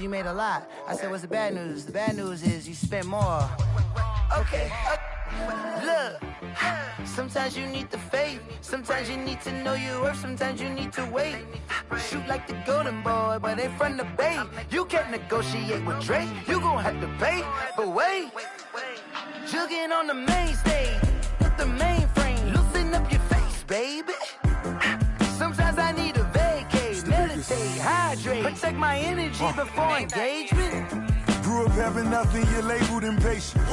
you made a lot. I said, what's the bad news? The bad news is you spent more. Okay. Look, sometimes you need the faith. Sometimes you need to know your worth. Sometimes you need to wait. Shoot like the golden boy, but they from the bay. You can't negotiate with Drake. You gon' have to pay. But wait, jugging on the main stage with the mainframe. Loosen up your face, baby. Sometimes I need a vacate, meditate, hydrate, protect my energy before engagement. Grew up having nothing, you're labeled impatient.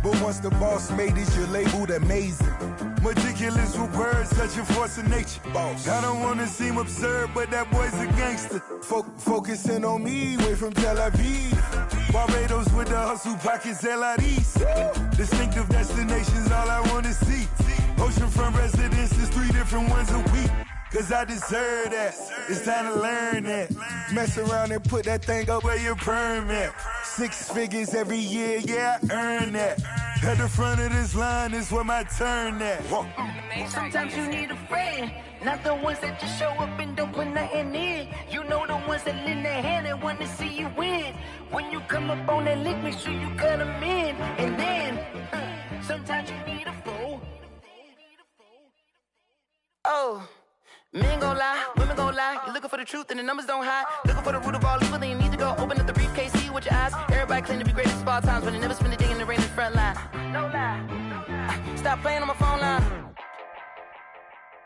But once the boss made it, you're labeled amazing. Meticulous with words, such a force of nature. Boss. I don't wanna seem absurd, but that boy's a gangster. Focusing on me, way from Tel Aviv. Barbados with the hustle pockets, LIDs. Distinctive destinations, all I wanna see. Oceanfront residences, 3 different ones a week. Cause I deserve that, it's time to learn that. Mess around and put that thing up where your permit. 6 figures every year, yeah, I earn that. At the front of this line is where my turn at. Sometimes you need a friend, not the ones that just show up and don't put nothing in. You know the ones that lend their hand and want to see you win. When you come up on that lick, make sure you cut them in. And then, sometimes you need a fool. Oh. Men gon' lie, women gon' lie. You're looking for the truth and the numbers don't hide. Looking for the root of all evil, then you need to go open up the briefcase, see with your eyes. Everybody claim to be great at small times, but they never spend a day in the rain in the front line. No lie. Stop playing on my phone line.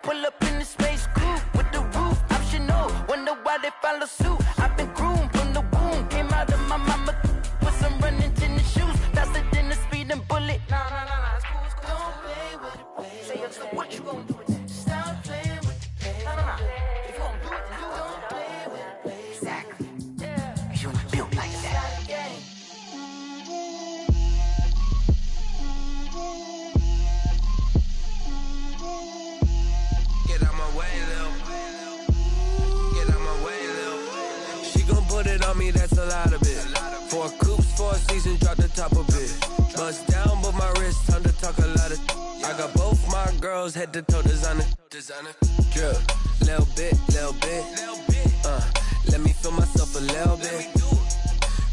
Pull up in the space coupe with the roof optional. Wonder why they follow suit. I've been groomed from the womb. Came out of my mama with some running tennis shoes. Faster than the speeding bullet. Nah, it's cool, it's cool. Don't play with it, baby. Say so what you gon' do with it? Stop playing with it. If you gon' do it, then you don't play with it, baby. Exactly. Yeah. Cause you was built like that. Get out my way, Lil. Get out my way, Lil. She gon' put it on me, that's a lot of it. 4 coops, 4 seasons, drop the top of it. Bust down, but my wrist, time to talk a lot of. I got both my girls, head to toe designer. Drip, little bit. Let me feel myself a little bit.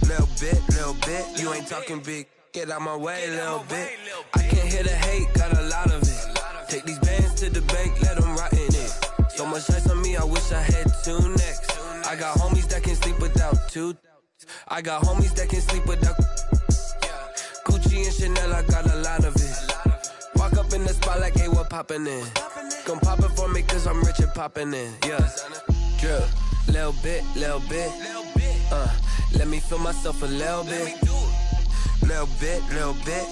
Little bit. You ain't talking big. Get out my way, little bit. I can't hear the hate, got a lot of it. Take these bands to the bank, let them rot in it. So much ice on me, I wish I had 2 necks. I got homies that can sleep without 2. I got homies that can sleep without. Gucci and Chanel, I got a lot of it. Walk up in the spot like, hey, what poppin' in? Come pop it for me, cause I'm rich and poppin' in. Yeah, drip, little bit. Let me feel myself a little bit. Little bit.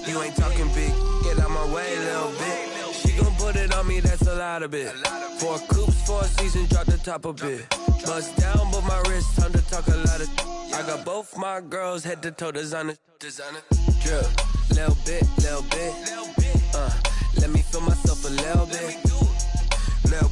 You ain't talking big. Get out my way, little bit. She gon' put it on me, that's a lot of it. 4 coops, 4 seasons, drop the top a bit. Bust down, but my wrist, time to talk a lot of. I got both my girls, head to toe designer. Drip, little bit. Let me feel myself a little bit. Little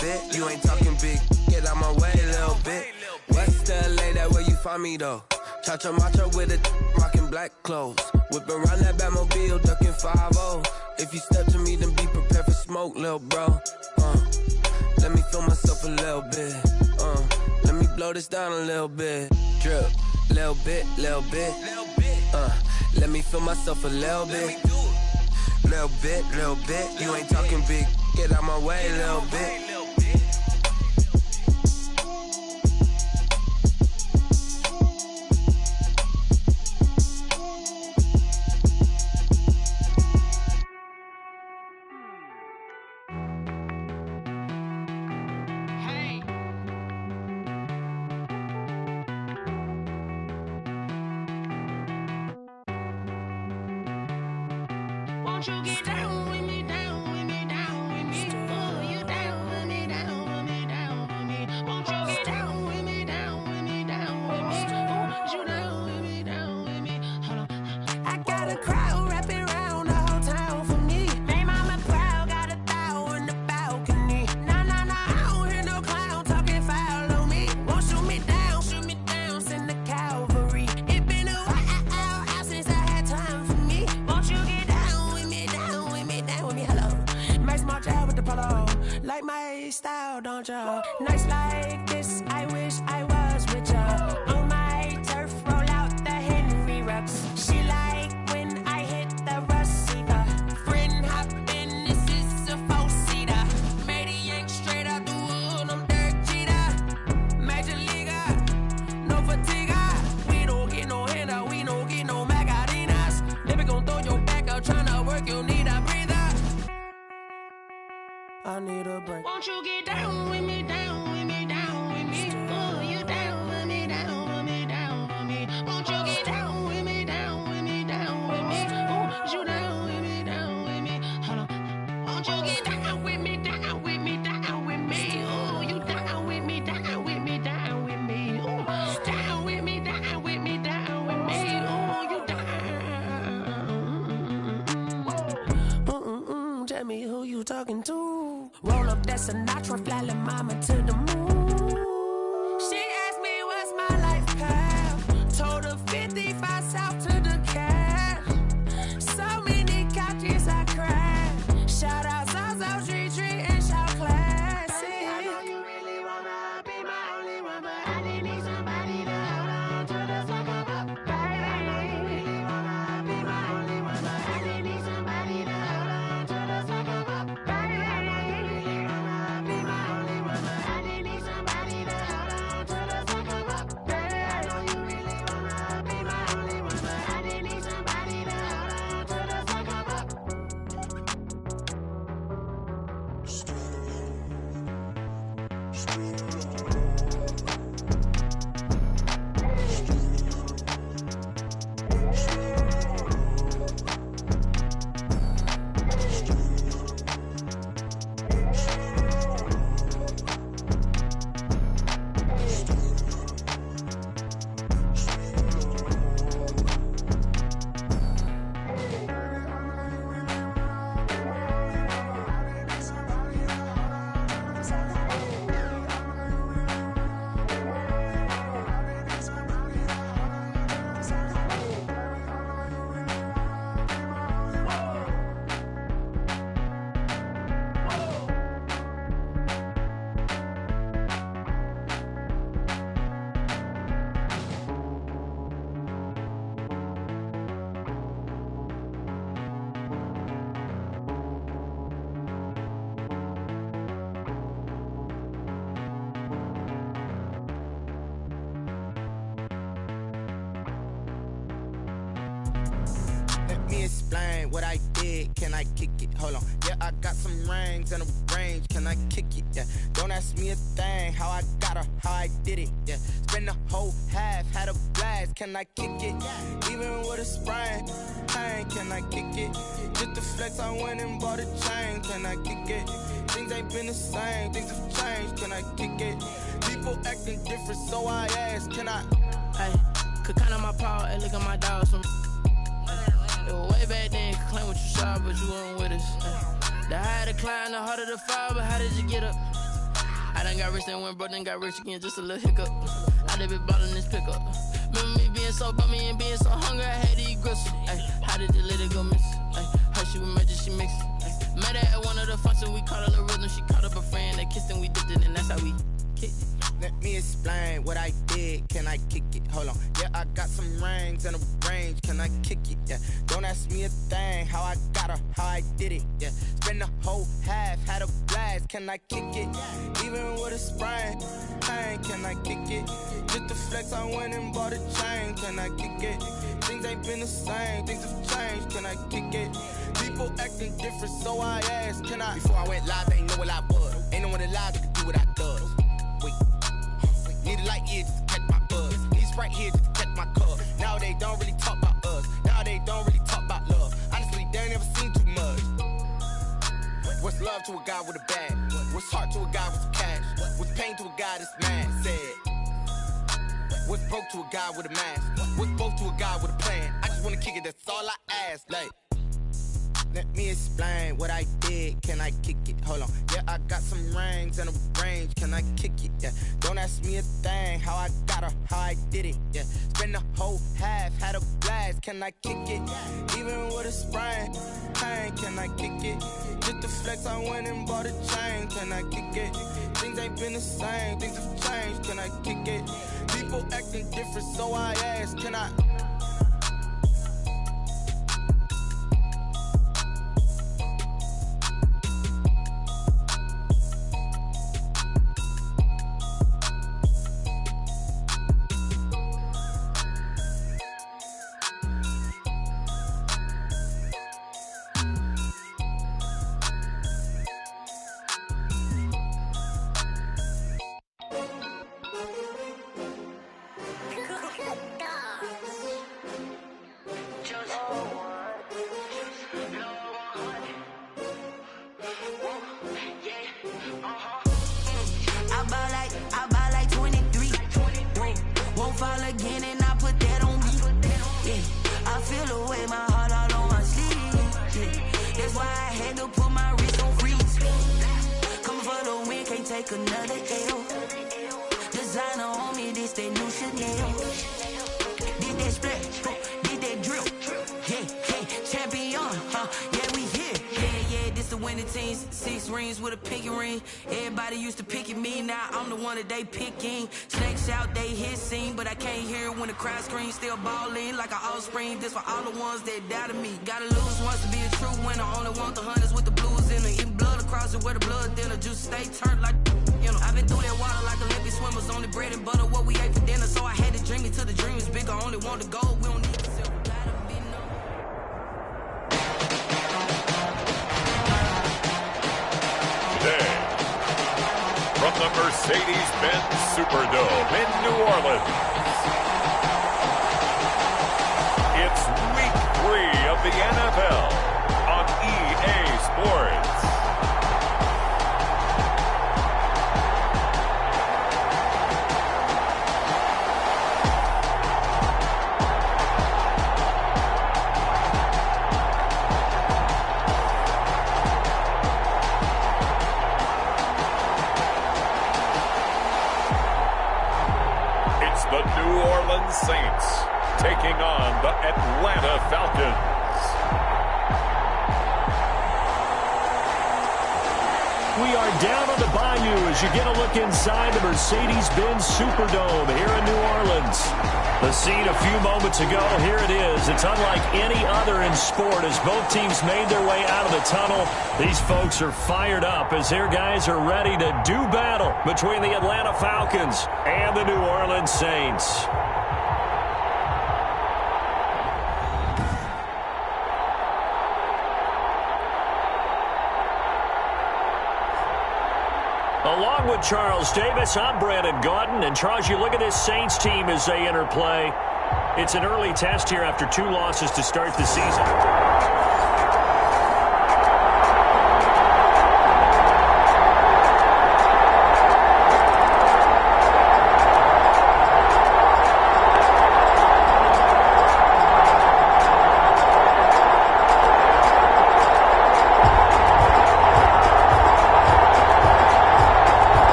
bit. You ain't talking big. Get out my way, little bit. West LA, that where you find me though. Cha-cha matcha with it, rockin' black clothes. Whip around that Batmobile, ducking 5-0. If you step to me, then be prepared for smoke, lil' bro. Let me feel myself a little bit. Let me blow this down a little bit. Drip, little bit. Let me feel myself a little bit. Little bit. You ain't talking big. Get out my way, little bit. Won't you get down with me, down with me, down with me? Oh, you down with me, down with me, down with me. Won't you get down with me, down with me, down with me? Oh, you down with me, down with me? Hold on. I got a crowd wrapping around the whole town for me. Hey, mama crowd got a thou in the balcony. Nah, I don't hear no clown talking foul on me. Won't shoot me down, send the cavalry. It been a while since I had time for me. Won't you get down with me, down with me, down with me? Hello. Nice small job with the polo. Like my style, don't ya? Nice like this, I wish I was with ya. On my Won't you get down with me, down with me, down with me? Oh, you down with me, down with me, down with me. Won't you get down with me, down with me, down with me? Oh, you down with me, down with me? Hold on. Won't you get down with me, down with me, down with me? Oh, you down with me, down with me, down with me? Oh, down with me, down with me, down with me? Oh, you down. Tell me who you talking to. Roll up that Sinatra, fly la mama to the moon. She asked me what's my life path. Told her 55 south to the cat. So many couches I cried. Shout out Zaza, Tree Tree, and shout classic. I know you really wanna be my only one, but I didn't need somebody to hold on to the suck up, baby. I know you really wanna be my only one, but I didn't need somebody to hold on to the suck up, baby. I know you really wanna be my only one, but I didn't need somebody to hold on to the suck up, baby. I know you really wanna be my only one, but I didn't need somebody to hold on to the suck up. Let me explain what I did. Can I kick it? Hold on. Yeah, I got some rings and a range. Can I kick it? Yeah. Don't ask me a thing. How I got her, how I did it. Yeah. Spend the whole half, had a blast. Can I kick it? Even with a sprain. Hey, can I kick it? Just the flex, I went and bought a chain. Can I kick it? Things ain't been the same. Things have changed. Can I kick it? People acting different, so I ask. Can I? Hey, could count on my paw and look at my dogs from. It was way back then, could claim what you saw, but you weren't with us. The higher the climb, the harder the fall, but how did you get up? I done got rich, then went broke, then got rich again, just a little hiccup. I done been ballin' this pickup. Remember me being so bummy and being so hungry, I had to eat gristle. Ay, how did you let it go miss? Ay, her she was magic, she mixed. Met her at one of the functions, we caught a little rhythm, she caught up a friend, they kissed and we dipped it, and that's how we kicked it. Let me explain what I did. Can I kick it? Hold on. Yeah, I got some rings and a range. Can I kick it? Yeah. Don't ask me a thing. How I got her, how I did it. Yeah. Spend the whole half, had a blast. Can I kick it? Even with a sprain. Hey, can I kick it? Just the flex, I went and bought a chain. Can I kick it? Things ain't been the same. Things have changed. Can I kick it? People acting different, so I asked. Can I? Before I went live, they ain't know what I was. Ain't no one alive that could do what I does. Wait. Need a light year just to catch my buzz. Need Sprite here just to catch my cup. Now they don't really talk about us. Now they don't really talk about love. Honestly, they ain't never seen too much. What's love to a guy with a bag? What's heart to a guy with some cash? What's pain to a guy that's mad? Said. What's broke to a guy with a mask? What's both to a guy with a plan? I just wanna kick it, that's all I ask. Like, let me explain what I did. Can I kick it? Hold on. Yeah, I got some rings and a range. Can I kick it? Yeah. Don't ask me a thing. How I got her, how I did it. Yeah. Spend the whole half, had a blast. Can I kick it? Even with a sprain. Hey, can I kick it? Just the flex, I went and bought a chain. Can I kick it? Things ain't been the same. Things have changed. Can I kick it? People acting different, so I ask. Can I? take another L. Designer on me, this that new Chanel. Did that split, did that drill. Yeah, champion, yeah, we here. Yeah, this the winning teams. 6 rings with a pinky ring. Everybody used to pick at me, now I'm the one that they picking. Snakes out, they hit scene, but I can't hear it when the crowd screams. Still ballin' like an offspring. This for all the ones that doubted me. Gotta lose once to be a true winner. Only want the hunters with the blues in it. Eating blood across it where the blood dinner. Juice stay turned like, you know. I've been through that water like Olympic swimmers. Only bread and butter, what we ate for dinner. So I had to dream it till the dream is bigger. Only want the gold, we don't need the silver. Gotta be known. Today, from the Mercedes-Benz Superdome in New Orleans, it's Week 3 of the NFL on EA Sports. The New Orleans Saints taking on the Atlanta Falcons. We are down on the bayou as you get a look inside the Mercedes-Benz Superdome here in New Orleans. The scene a few moments ago, here it is. It's unlike any other in sport as both teams made their way out of the tunnel. These folks are fired up as their guys are ready to do battle between the Atlanta Falcons and the New Orleans Saints. Along with Charles Davis, I'm Brandon Gaudin. And Charles, you look at this Saints team as they enter play. It's an early test here after 2 losses to start the season.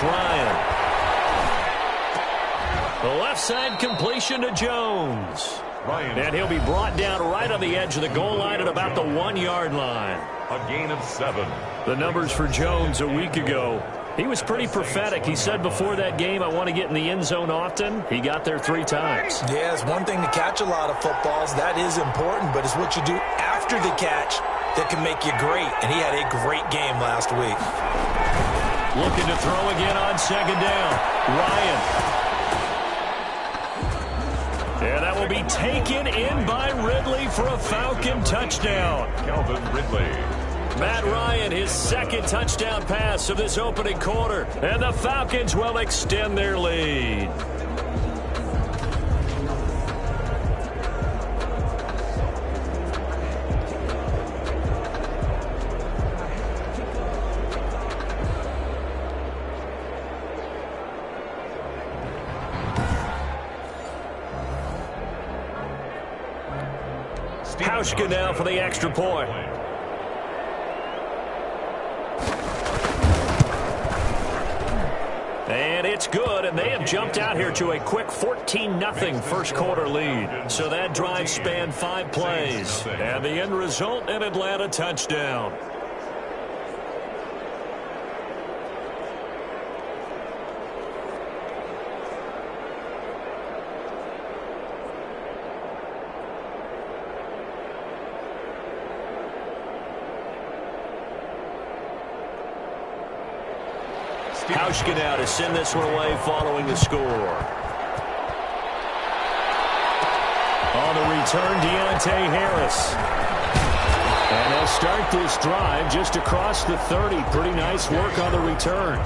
It's Ryan. The left side completion to Jones. And he'll be brought down right on the edge of the goal line at about the 1-yard line. A gain of 7. The numbers for Jones a week ago. He was pretty prophetic. He said before that game, I want to get in the end zone often. He got there 3 times. Yeah, it's one thing to catch a lot of footballs. That is important, but it's what you do after the catch that can make you great. And he had a great game last week. Looking to throw again on second down. Ryan. And that will be taken in by Ridley for a Falcon touchdown. Calvin Ridley. Matt Ryan, his second touchdown pass of this opening quarter. And the Falcons will extend their lead. Hauschka now for the extra point. And it's good, and they have jumped out here to a quick 14-0 first quarter lead. So that drive spanned 5 plays. And the end result, an Atlanta touchdown. Hauschka now to send this one away following the score. On the return, Deontay Harris. And they'll start this drive just across the 30. Pretty nice work on the return.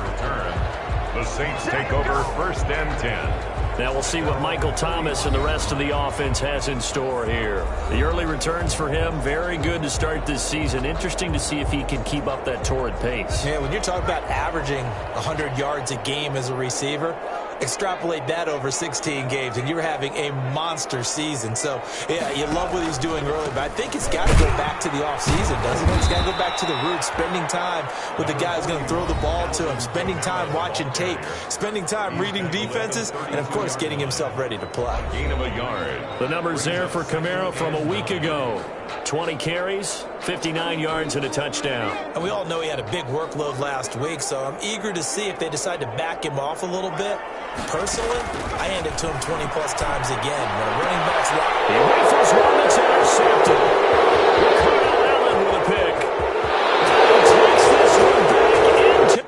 The Saints take over 1st and 10. Now we'll see what Michael Thomas and the rest of the offense has in store here. The early returns for him, very good to start this season. Interesting to see if he can keep up that torrid pace. Yeah, when you're talking about averaging 100 yards a game as a receiver, extrapolate that over 16 games, and you're having a monster season. So, yeah, you love what he's doing early, but I think it's got to go back to the offseason, doesn't it? It's got to go back to the roots, spending time with the guy who's going to throw the ball to him, spending time watching tape, spending time reading defenses, and, of course, getting himself ready to play. Gain of a yard. The numbers there for Kamara from a week ago. 20 carries, 59 yards, and a touchdown. And we all know he had a big workload last week, so I'm eager to see if they decide to back him off a little bit. Personally, I hand it to him 20-plus times again. When a running back's locked, he rifles one that's intercepted. Kyle Allen with a pick. He takes this one back into...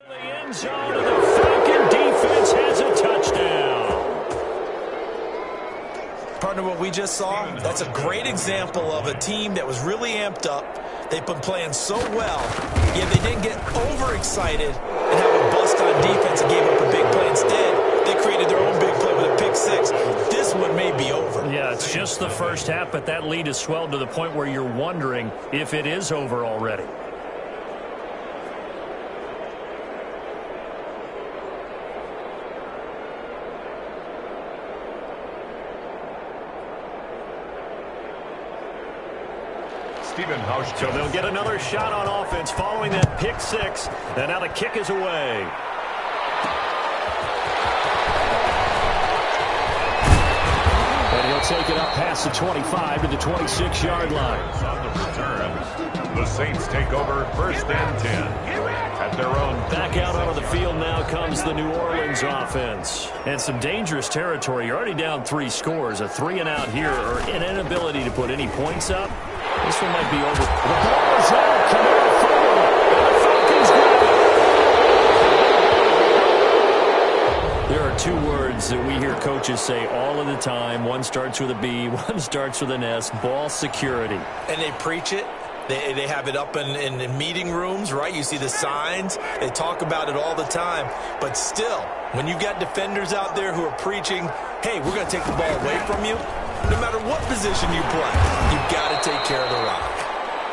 the end zone, and the Falcon defense has a touchdown. Partner, what we just saw, that's a great example of a team that was really amped up. They've been playing so well, yet they didn't get overexcited and have a bust on defense and gave up a big play. Instead, they created their own big play with a pick six. This one may be over. Yeah, it's just the first half, but that lead has swelled to the point where you're wondering if it is over already. Stephen Hauschka. So they'll get another shot on offense following that pick six. And now the kick is away. And he'll take it up past the 25 to the 26-yard line. On the return, the Saints take over 1st and 10 at their own. Back out onto the field now comes the New Orleans offense. And some dangerous territory. You're already down 3 scores. A 3-and-out here or an inability to put any points up. This one might be over. The ball is out. Kamara forward. And the Falcons grab it. There are 2 words that we hear coaches say all of the time. One starts with a B, one starts with an S. Ball security. And they preach it. They have it up in meeting rooms, right? You see the signs. They talk about it all the time. But still, when you've got defenders out there who are preaching, hey, we're going to take the ball away from you, no matter what position you play, you've got to take care of the rock.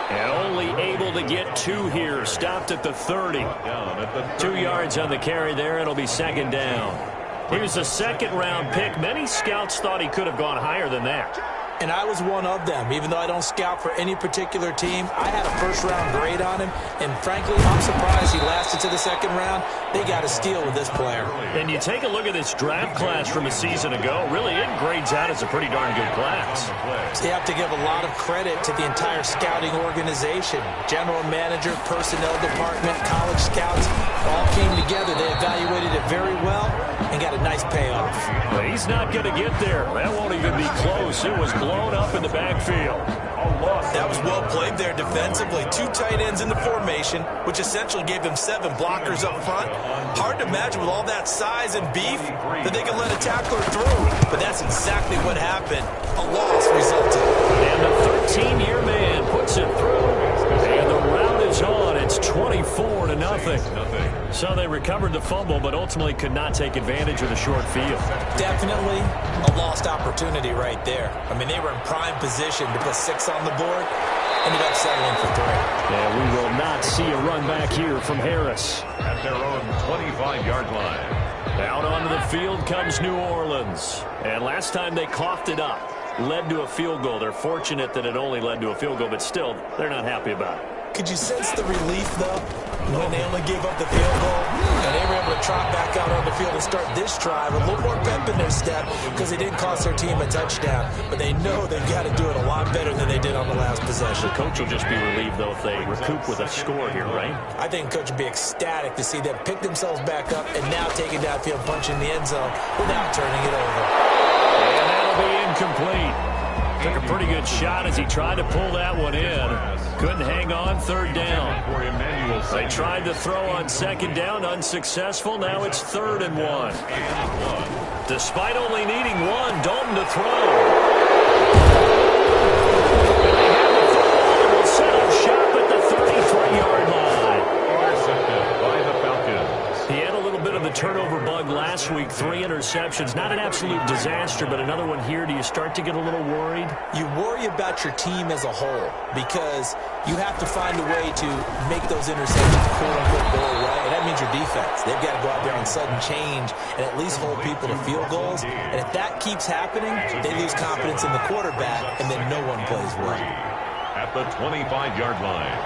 And only able to get 2 here. Stopped at the 30. 2 yards on the carry there. It'll be 2nd down. He was a second-round pick. Many scouts thought he could have gone higher than that. And I was one of them. Even though I don't scout for any particular team, I had a first-round grade on him. And frankly, I'm surprised he lasted to the second round. They got a steal with this player. And you take a look at this draft class from a season ago. Really, it grades out as a pretty darn good class. So you have to give a lot of credit to the entire scouting organization. General manager, personnel department, college scouts all came together. They evaluated it very well and got a nice payoff. Well, he's not going to get there. That won't even be close. It was blown up in the backfield. That was well played there defensively. 2 tight ends in the formation, which essentially gave them 7 blockers up front. Hard to imagine with all that size and beef that they could let a tackler through. But that's exactly what happened. A loss resulted. And the 13-year man puts it through. And the rout is on. It's 24-0. So they recovered the fumble, but ultimately could not take advantage of the short field. Definitely a lost opportunity right there. I mean, they were in prime position to put 6 on the board. Ended up settling for 3. And we will not see a run back here from Harris. At their own 25-yard line. Out onto the field comes New Orleans. And last time they coughed it up, led to a field goal. They're fortunate that it only led to a field goal, but still, they're not happy about it. Could you sense the relief, though, when they only gave up the field goal? And they were able to trot back out on the field and start this drive with a little more pep in their step because they didn't cost their team a touchdown. But they know they've got to do it a lot better than they did on the last possession. The coach will just be relieved, though, if they recoup with a score here, right? I think the coach would be ecstatic to see them pick themselves back up and now take it downfield, punch in the end zone without turning it over. And that'll be incomplete. Took a pretty good shot as he tried to pull that one in. Couldn't hang on, third down. They tried to throw on second down, unsuccessful. Now it's 3rd and 1. Despite only needing 1, Dalton to throw. And they have the football and will set up shop at the 33-yard line. Intercepted by the Falcons. He had a little bit of the turnover bug last week, 3 interceptions. Not an absolute disaster, but another one here. Do you start to get a little worried? You worry about your team as a whole because you have to find a way to make those interceptions quote-unquote go away, and that means your defense. They've got to go out there on sudden change and at least hold people to field goals. And if that keeps happening, they lose confidence in the quarterback, and then no one plays well. At the 25-yard line.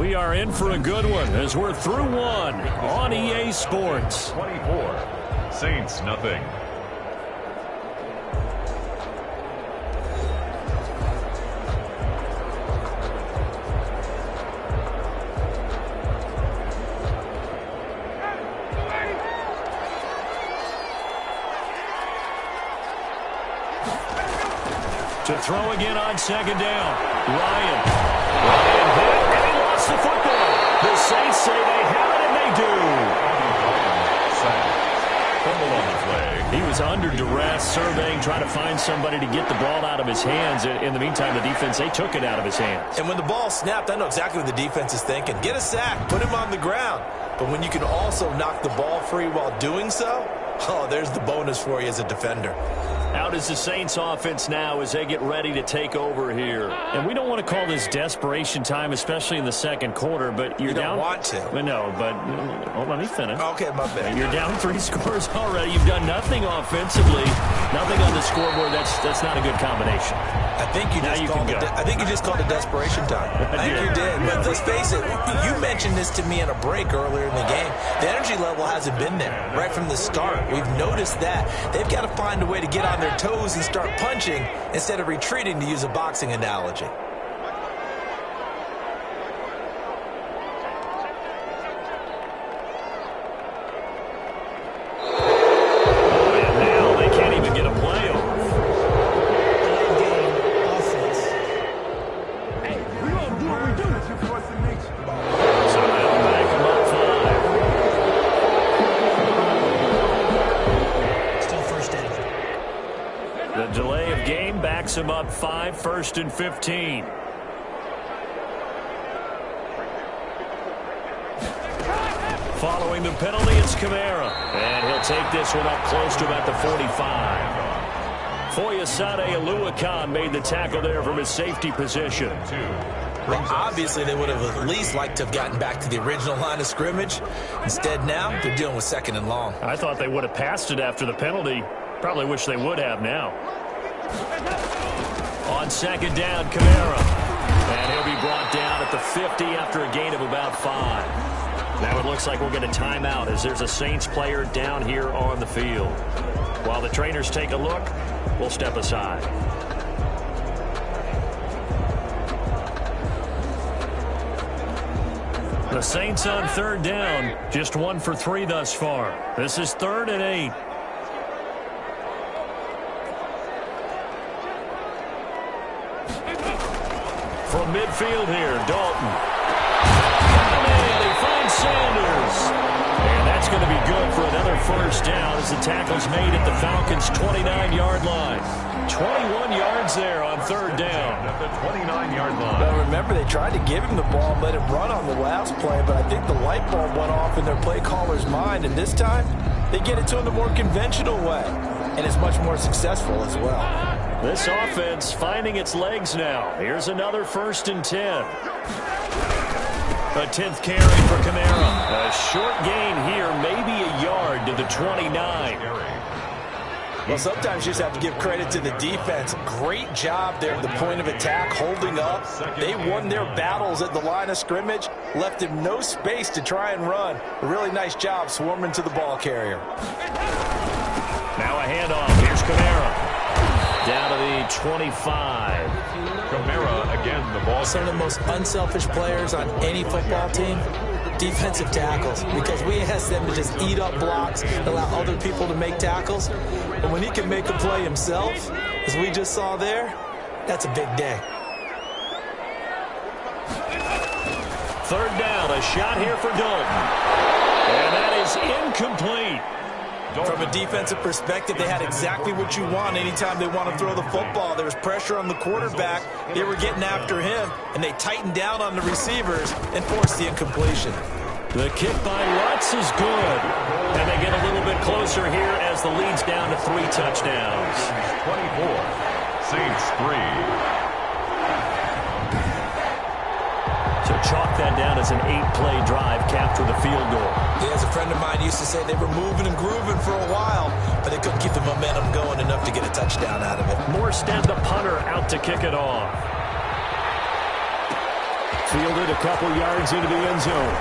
We are in for a good one as we're through 1 on EA Sports. 24. Saints, nothing. To throw again on second down. Ryan hit, and he lost the football. The Saints say they have it, and they do. Fumble on the play. He was under duress, surveying, trying to find somebody to get the ball out of his hands. In the meantime, the defense, they took it out of his hands. And when the ball snapped, I know exactly what the defense is thinking. Get a sack, put him on the ground. But when you can also knock the ball free while doing so, oh, there's the bonus for you as a defender. Out is the Saints offense now as they get ready to take over here. And we don't want to call this desperation time, especially in the second quarter, but you're down. You don't want to. No, but let me finish. Okay, my bad. You're down 3 scores already. You've done nothing offensively, nothing on the scoreboard. That's not a good combination. I think you just called it desperation time. I think you did. But let's face it, you mentioned this to me in a break earlier in the game. The energy level hasn't been there right from the start. We've noticed that. They've got to find a way to get on their toes and start punching instead of retreating, to use a boxing analogy. And now they can't even get a play off. So they'll back him up 5. Still first down. The delay of game backs him up 5, 1st and 15. Following the penalty, it's Kamara. And he'll take this one up close to about the 45. Foyesade Aluakan made the tackle there from his safety position. Well, obviously, they would have at least liked to have gotten back to the original line of scrimmage. Instead, now they're dealing with 2nd and long. I thought they would have passed it after the penalty. Probably wish they would have now. On 2nd down, Kamara. And he'll be brought down at the 50 after a gain of about 5. Now it looks like we'll get a timeout as there's a Saints player down here on the field. While the trainers take a look, we'll step aside. The Saints on 3rd down, just 1 for 3 thus far. This is 3rd and 8. From midfield here, Dalton. And he finds Sanders. And that's going to be good for another 1st down as the tackle's made at the Falcons' 29-yard line. 21 yards there on 3rd down. At the 29-yard line. Well, remember, they tried to give him the ball and let him run on the last play, but I think the light bulb went off in their play caller's mind, and this time they get it to him the more conventional way, and it's much more successful as well. This offense finding its legs now. Here's another 1st and 10. A 10th carry for Kamara. A short gain here, maybe a yard to the 29. Well, sometimes you just have to give credit to the defense. Great job there at the point of attack, holding up. They won their battles at the line of scrimmage, left him no space to try and run. A really nice job swarming to the ball carrier. Now a handoff. Here's Kamara. Down to the 25. Kamara again, the ball. Some of the most unselfish players on any football team, defensive tackles, because we ask them to just eat up blocks, allow other people to make tackles. But when he can make a play himself, as we just saw there, that's a big day. 3rd down, a shot here for Dalton. And that is incomplete. From a defensive perspective, they had exactly what you want anytime they want to throw the football. There was pressure on the quarterback. They were getting after him, and they tightened down on the receivers and forced the incompletion. The kick by Lutz is good. And they get a little bit closer here as the lead's down to 3 touchdowns. 24, Saints 3. So chalk that down as an 8-play drive, capture the field goal. Yeah, as a friend of mine used to say, they were moving and grooving for a while, but they couldn't keep the momentum going enough to get a touchdown out of it. Morstead, the punter, out to kick it off. Fielded a couple yards into the end zone.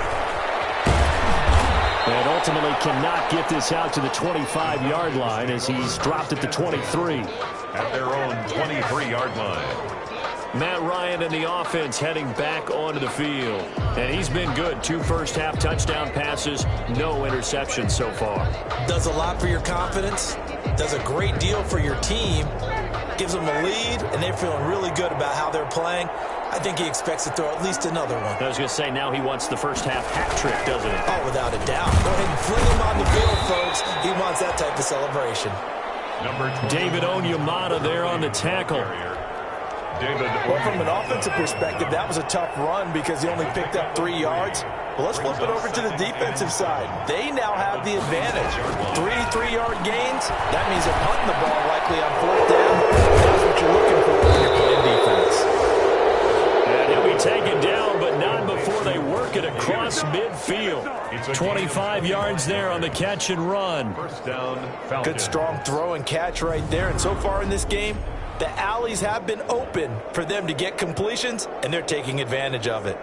And ultimately cannot get this out to the 25-yard line as he's dropped at the 23. At their own 23-yard line. Matt Ryan and the offense heading back onto the field. And he's been good. 2 first-half touchdown passes, no interceptions so far. Does a lot for your confidence. Does a great deal for your team. Gives them a lead, and they're feeling really good about how they're playing. I think he expects to throw at least another one. I was going to say, now he wants the first-half hat trick, doesn't he? Oh, without a doubt. Go ahead and fling him on the field, folks. He wants that type of celebration. Number 20. David Onyemata there on the tackle. Well, from an offensive perspective, that was a tough run because he only picked up 3 yards. Well, let's flip it over to the defensive side. They now have the advantage. 3 3-yard gains. That means they're punting the ball likely on 4th down. That's what you're looking for when you're playing defense. And he'll be taken down, but not before they work it across midfield. 25 yards there on the catch and run. First down, Falcons. Good strong throw and catch right there. And so far in this game, the alleys have been open for them to get completions, and they're taking advantage of it.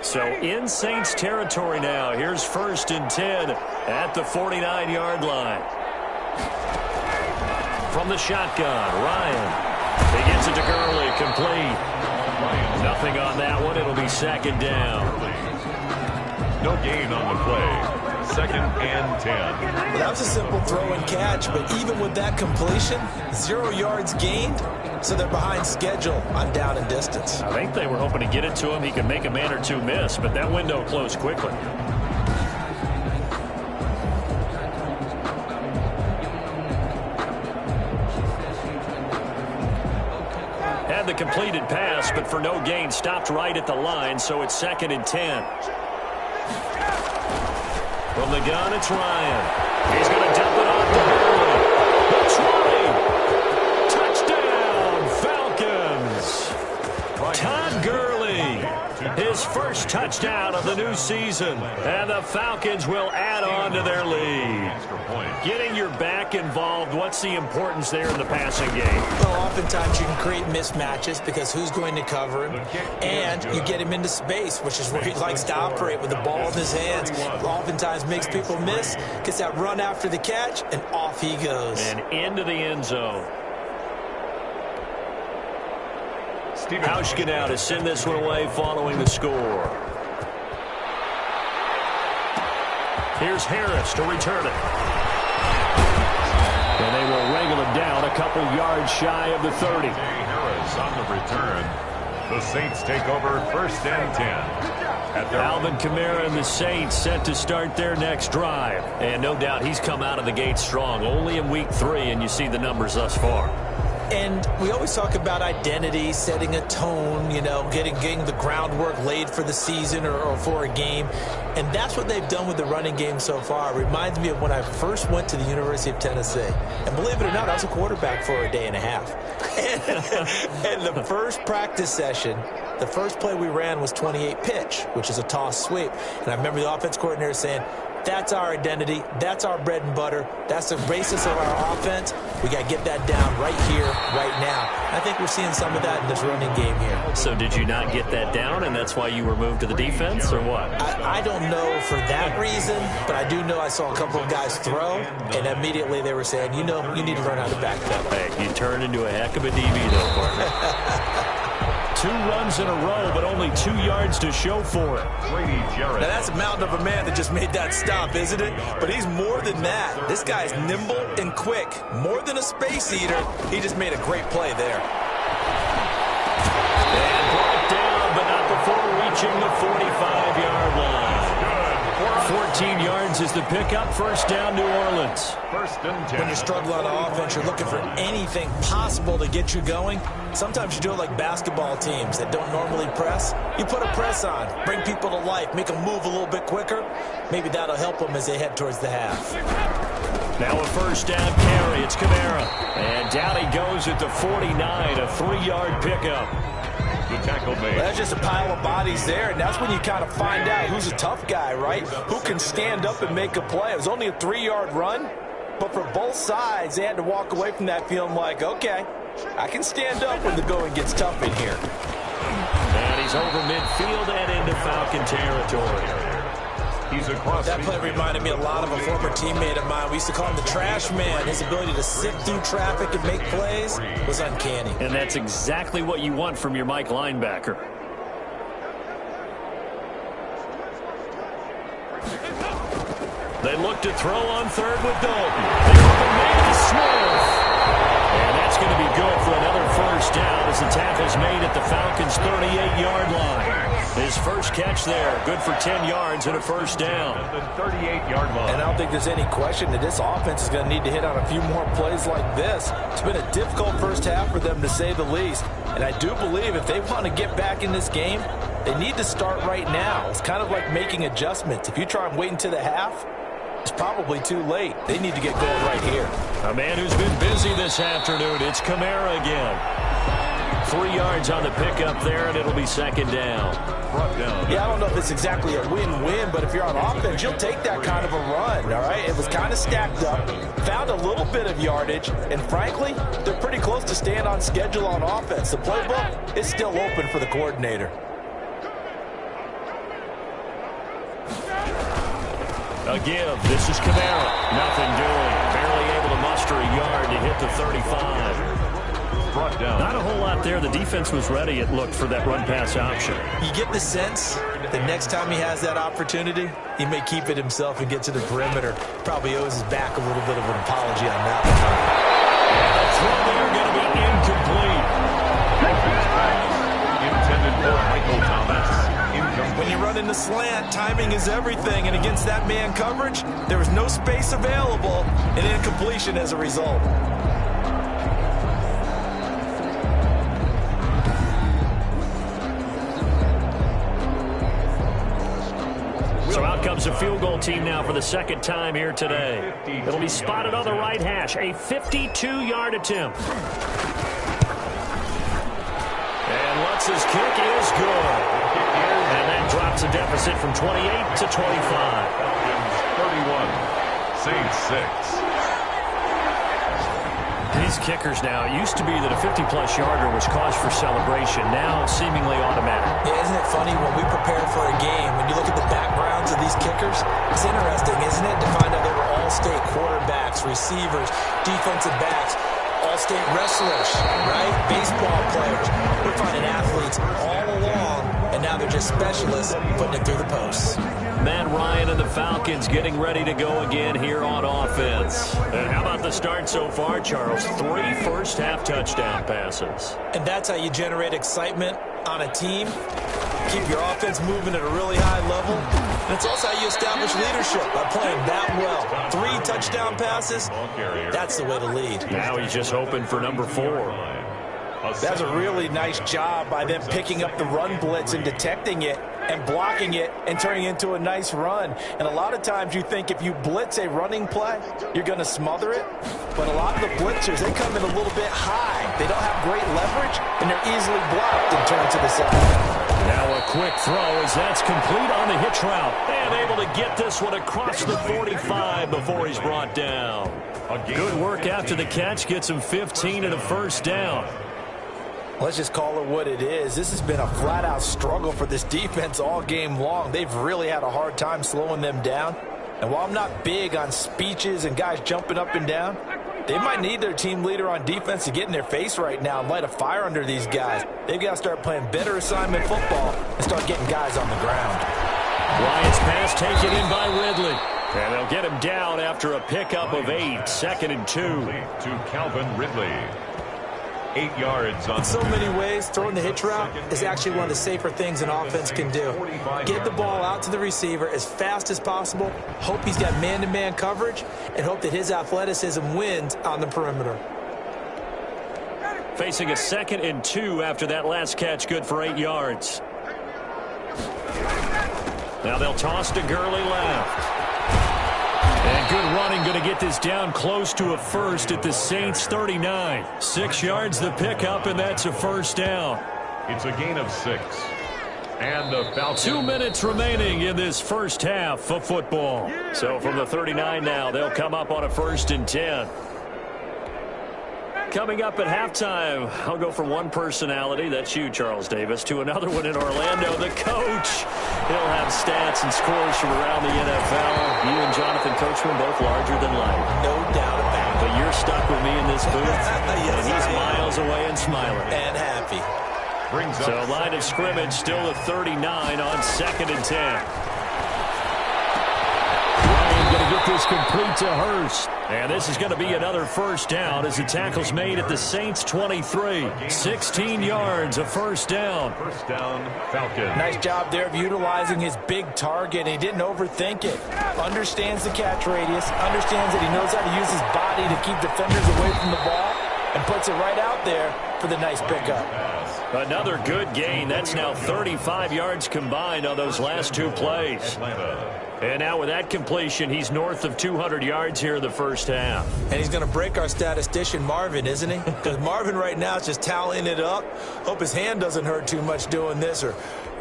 So in Saints territory now. Here's 1st and 10 at the 49-yard line. From the shotgun, Ryan. He gets it to Gurley, complete. Nothing on that one. It'll be 2nd down. No gain on the play. 2nd and 10. Well, that was a simple throw and catch, but even with that completion, 0 yards gained, so they're behind schedule on down and distance. I think they were hoping to get it to him. He could make a man or two miss, but that window closed quickly. Had the completed pass, but for no gain, stopped right at the line, so it's 2nd and 10. From From the gun, it's Ryan. He's going to dump it off to Gurley. The 20. Touchdown, Falcons. Todd Gurley, his first touchdown of the new season. And the Falcons will add on to their lead. Getting your back involved, what's the importance there in the passing game? Well, oftentimes you can create mismatches because who's going to cover him, and you get him into space, which is where he likes to operate with the ball in his hands. Oftentimes makes people miss, gets that run after the catch, and off he goes. And into the end zone. Hauschka now to send this one away following the score. Here's Harris to return it. And they will wrangle him down a couple yards shy of the 30. Harris on the return. The Saints take over 1st and 10. Alvin Kamara and the Saints set to start their next drive. And no doubt he's come out of the gate strong. Only in week 3, and you see the numbers thus far. And we always talk about identity, setting a tone, you know, getting the groundwork laid for the season or for a game. And that's what they've done with the running game so far. It reminds me of when I first went to the University of Tennessee. And believe it or not, I was a quarterback for a day and a half. And the first practice session, the first play we ran was 28 pitch, which is a toss sweep. And I remember the offense coordinator saying, that's our identity. That's our bread and butter. That's the basis of our offense. We got to get that down right here, right now. I think we're seeing some of that in this running game here. So did you not get that down, and that's why you were moved to the defense, or what? I don't know for that reason, but I do know I saw a couple of guys throw, and immediately they were saying, you know, you need to learn how to back that. Hey, you turned into a heck of a DB, though, partner. 2 runs in a row, but only 2 yards to show for it. Now, that's a mountain of a man that just made that stop, isn't it? But he's more than that. This guy's nimble and quick. More than a space eater. He just made a great play there. And brought down, but not before reaching the 45-yard line. 14 yards is the pickup. First down, New Orleans. 1st and 10. When you struggle on offense, you're looking for anything possible to get you going. Sometimes you do it like basketball teams that don't normally press. You put a press on, bring people to life, make them move a little bit quicker. Maybe that'll help them as they head towards the half. Now a first down carry. It's Kamara. And down he goes at the 49, a 3-yard pickup. The tackle made. That's just a pile of bodies there, and that's when you kind of find out who's a tough guy, right? Who can stand up and make a play. It was only a 3-yard run, but for both sides, they had to walk away from that feeling like, okay, I can stand up when the going gets tough in here. And he's over midfield and into Falcon territory. He's across. That play reminded me a lot of a former teammate of mine. We used to call him the trash man. His ability to sift through traffic and make plays was uncanny. And that's exactly what you want from your Mike linebacker. They look to throw on third with Dalton. They open man Smith. And that's going to be good for another first down as the tackle's made at the Falcons' 38-yard line. His first catch there, good for 10 yards and a first down. The 38-yard line. And I don't think there's any question that this offense is going to need to hit on a few more plays like this. It's been a difficult first half for them, to say the least. And I do believe if they want to get back in this game, they need to start right now. It's kind of like making adjustments. If you try and wait until the half, it's probably too late. They need to get going right here. A man who's been busy this afternoon, it's Kamara again. 3 yards on the pickup there, and it'll be second down. Yeah, I don't know if it's exactly a win-win, but if you're on offense, you'll take that kind of a run, all right? It was kind of stacked up, found a little bit of yardage, and frankly, they're pretty close to staying on schedule on offense. The playbook is still open for the coordinator. A give. This is Kamara. Nothing doing. Barely able to muster a yard to hit the 35. Brought down. Not a whole lot there. The defense was ready, it looked, for that run-pass option. You get the sense that next time he has that opportunity, he may keep it himself and get to the perimeter. Probably owes his back a little bit of an apology on that one. The throw there going to be incomplete. Intended for Michael Thomas. When you run in the slant, timing is everything, and against that man coverage, there was no space available, and incompletion as a result. So out comes the field goal team now for the second time here today. It'll be spotted on the right hash. A 52-yard attempt. And Lutz's kick is good. And that drops a deficit from 28 to 25. 31, Saints 6. These kickers now, it used to be that a 50-plus yarder was cause for celebration. Now seemingly automatic. Yeah, isn't it funny when we prepare for a game, when you look at the backgrounds of these kickers, it's interesting, isn't it, to find out they were all-state quarterbacks, receivers, defensive backs, all-state wrestlers, right? Baseball players. We're finding athletes all along, and now they're just specialists putting it through the posts. Matt Ryan and the Falcons getting ready to go again here on offense. And how about the start so far, Charles? 3 first-half touchdown passes. And that's how you generate excitement on a team. Keep your offense moving at a really high level. And it's also how you establish leadership by playing that well. 3 touchdown passes, that's the way to lead. Now he's just hoping for number 4. That's a really nice job by them picking up the run blitz and detecting it and blocking it and turning it into a nice run. And a lot of times you think if you blitz a running play, you're going to smother it. But a lot of the blitzers, they come in a little bit high. They don't have great leverage, and they're easily blocked and turned to the side. Now a quick throw as that's complete on the hitch route. And able to get this one across the 45 before he's brought down. Good work after the catch. Gets him 15 and a first down. Let's just call it what it is. This has been a flat-out struggle for this defense all game long. They've really had a hard time slowing them down. And while I'm not big on speeches and guys jumping up and down, they might need their team leader on defense to get in their face right now and light a fire under these guys. They've got to start playing better assignment football and start getting guys on the ground. Ryan's pass taken in by Ridley. And they'll get him down after a pickup of 8, 2nd and 2. To Calvin Ridley. 8 yards on. In so many ways, throwing the hitch route is actually one of the safer things an offense can do. Get the ball out to the receiver as fast as possible, hope he's got man-to-man coverage, and hope that his athleticism wins on the perimeter. Facing a 2nd and 2 after that last catch, good for 8 yards. Now they'll toss to Gurley left. And good running, going to get this down close to a first at the Saints 39. 6 yards the pickup, and that's a first down. It's a gain of 6. And a foul. 2 minutes remaining in this first half of football. So from the 39 now, they'll come up on a 1st and 10. Coming up at halftime, I'll go from one personality, that's you, Charles Davis, to another one in Orlando, the coach. He'll have stats and scores from around the NFL. You and Jonathan Coachman both larger than life. No doubt about it. But you're stuck with me in this booth, Yes, and he's miles away and smiling. And happy. So line of scrimmage still at 39 on 2nd and 10. Get this complete to Hurst. And this is going to be another first down as the tackle's made at the Saints 23. 16 yards, a first down. First down, Falcons. Nice job there of utilizing his big target. He didn't overthink it. Understands the catch radius. Understands that he knows how to use his body to keep defenders away from the ball. And puts it right out there for the nice pickup. Another good gain. That's now 35 yards combined on those last 2 plays. And now with that completion, he's north of 200 yards here in the first half. And he's going to break our statistician, Marvin, isn't he? Because Marvin right now is just tallying it up. Hope his hand doesn't hurt too much doing this or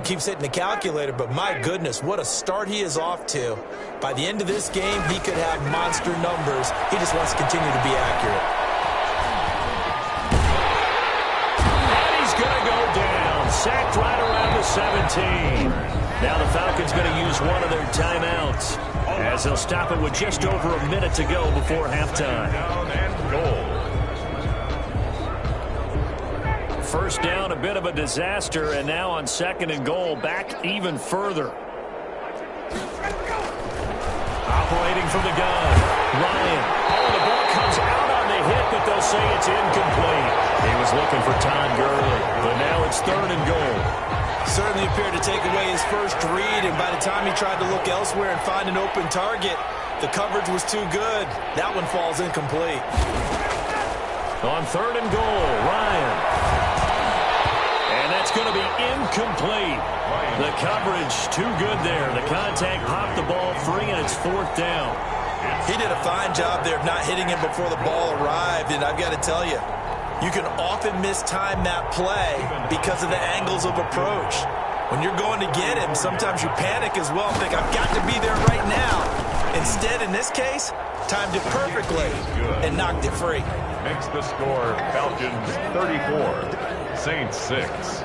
keeps hitting the calculator. But my goodness, what a start he is off to. By the end of this game, he could have monster numbers. He just wants to continue to be accurate. And he's going to go down. Sacked right around the 17. Now the Falcons going to use one of their timeouts as they'll stop it with just over a minute to go before halftime. Down and goal. First down, a bit of a disaster, and now on 2nd and goal, back even further. Operating from the gun, Ryan. Oh, the ball comes out on the hit, but they'll say it's incomplete. He was looking for Todd Gurley, but now it's 3rd and goal. Certainly appeared to take away his first read, and by the time he tried to look elsewhere and find an open target, the coverage was too good. That one falls incomplete. On 3rd and goal, Ryan. And that's going to be incomplete. The coverage too good there. The contact popped the ball free, and it's 4th down. He did a fine job there of not hitting him before the ball arrived, and I've got to tell you, you can often mistime that play because of the angles of approach. When you're going to get him, sometimes you panic as well and think, I've got to be there right now. Instead, in this case, timed it perfectly and knocked it free. Makes the score Falcons 34, Saints 6.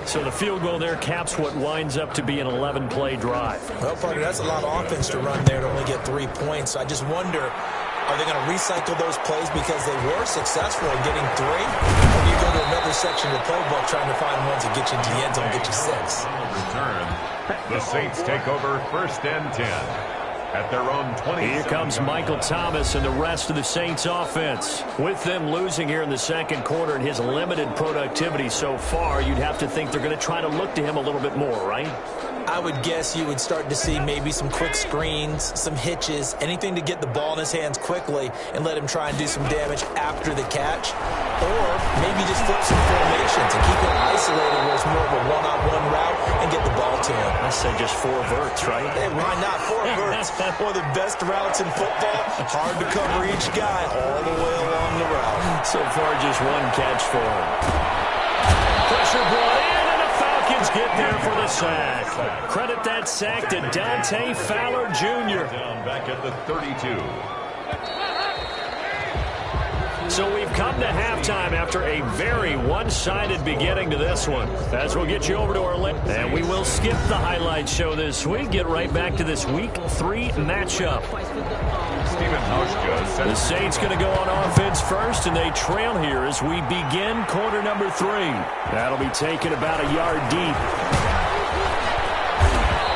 So the field goal there caps what winds up to be an 11-play drive. Well, partner, that's a lot of offense to run there to only get 3 points. I just wonder, are they going to recycle those plays because they were successful in getting 3? Or do you go to another section of the playbook trying to find ones that get you into the end zone and get you 6? Return. The Saints take over 1st and 10. At their own 20. Here comes Michael Thomas and the rest of the Saints offense. With them losing here in the 2nd quarter and his limited productivity so far, you'd have to think they're going to try to look to him a little bit more, right? I would guess you would start to see maybe some quick screens, some hitches, anything to get the ball in his hands quickly and let him try and do some damage after the catch. Or maybe just flip some formations and keep him isolated where it's more of a one-on-one route and get the ball to him. I say just 4 verts, right? Hey, why not 4 verts? One of the best routes in football. Hard to cover each guy all the way along the route. So far, just 1 catch for him. Pressure brought in, and the Falcons get there for the sack. Credit that sack to Dante Fowler Jr. Down back at the 32. So we've come to halftime after a very one-sided beginning to this one. As we'll get you over to our list, and we will skip the highlight show this week. Get right back to this Week 3 matchup. The Saints going to go on offense first, and they trail here as we begin quarter number 3. That'll be taken about a yard deep.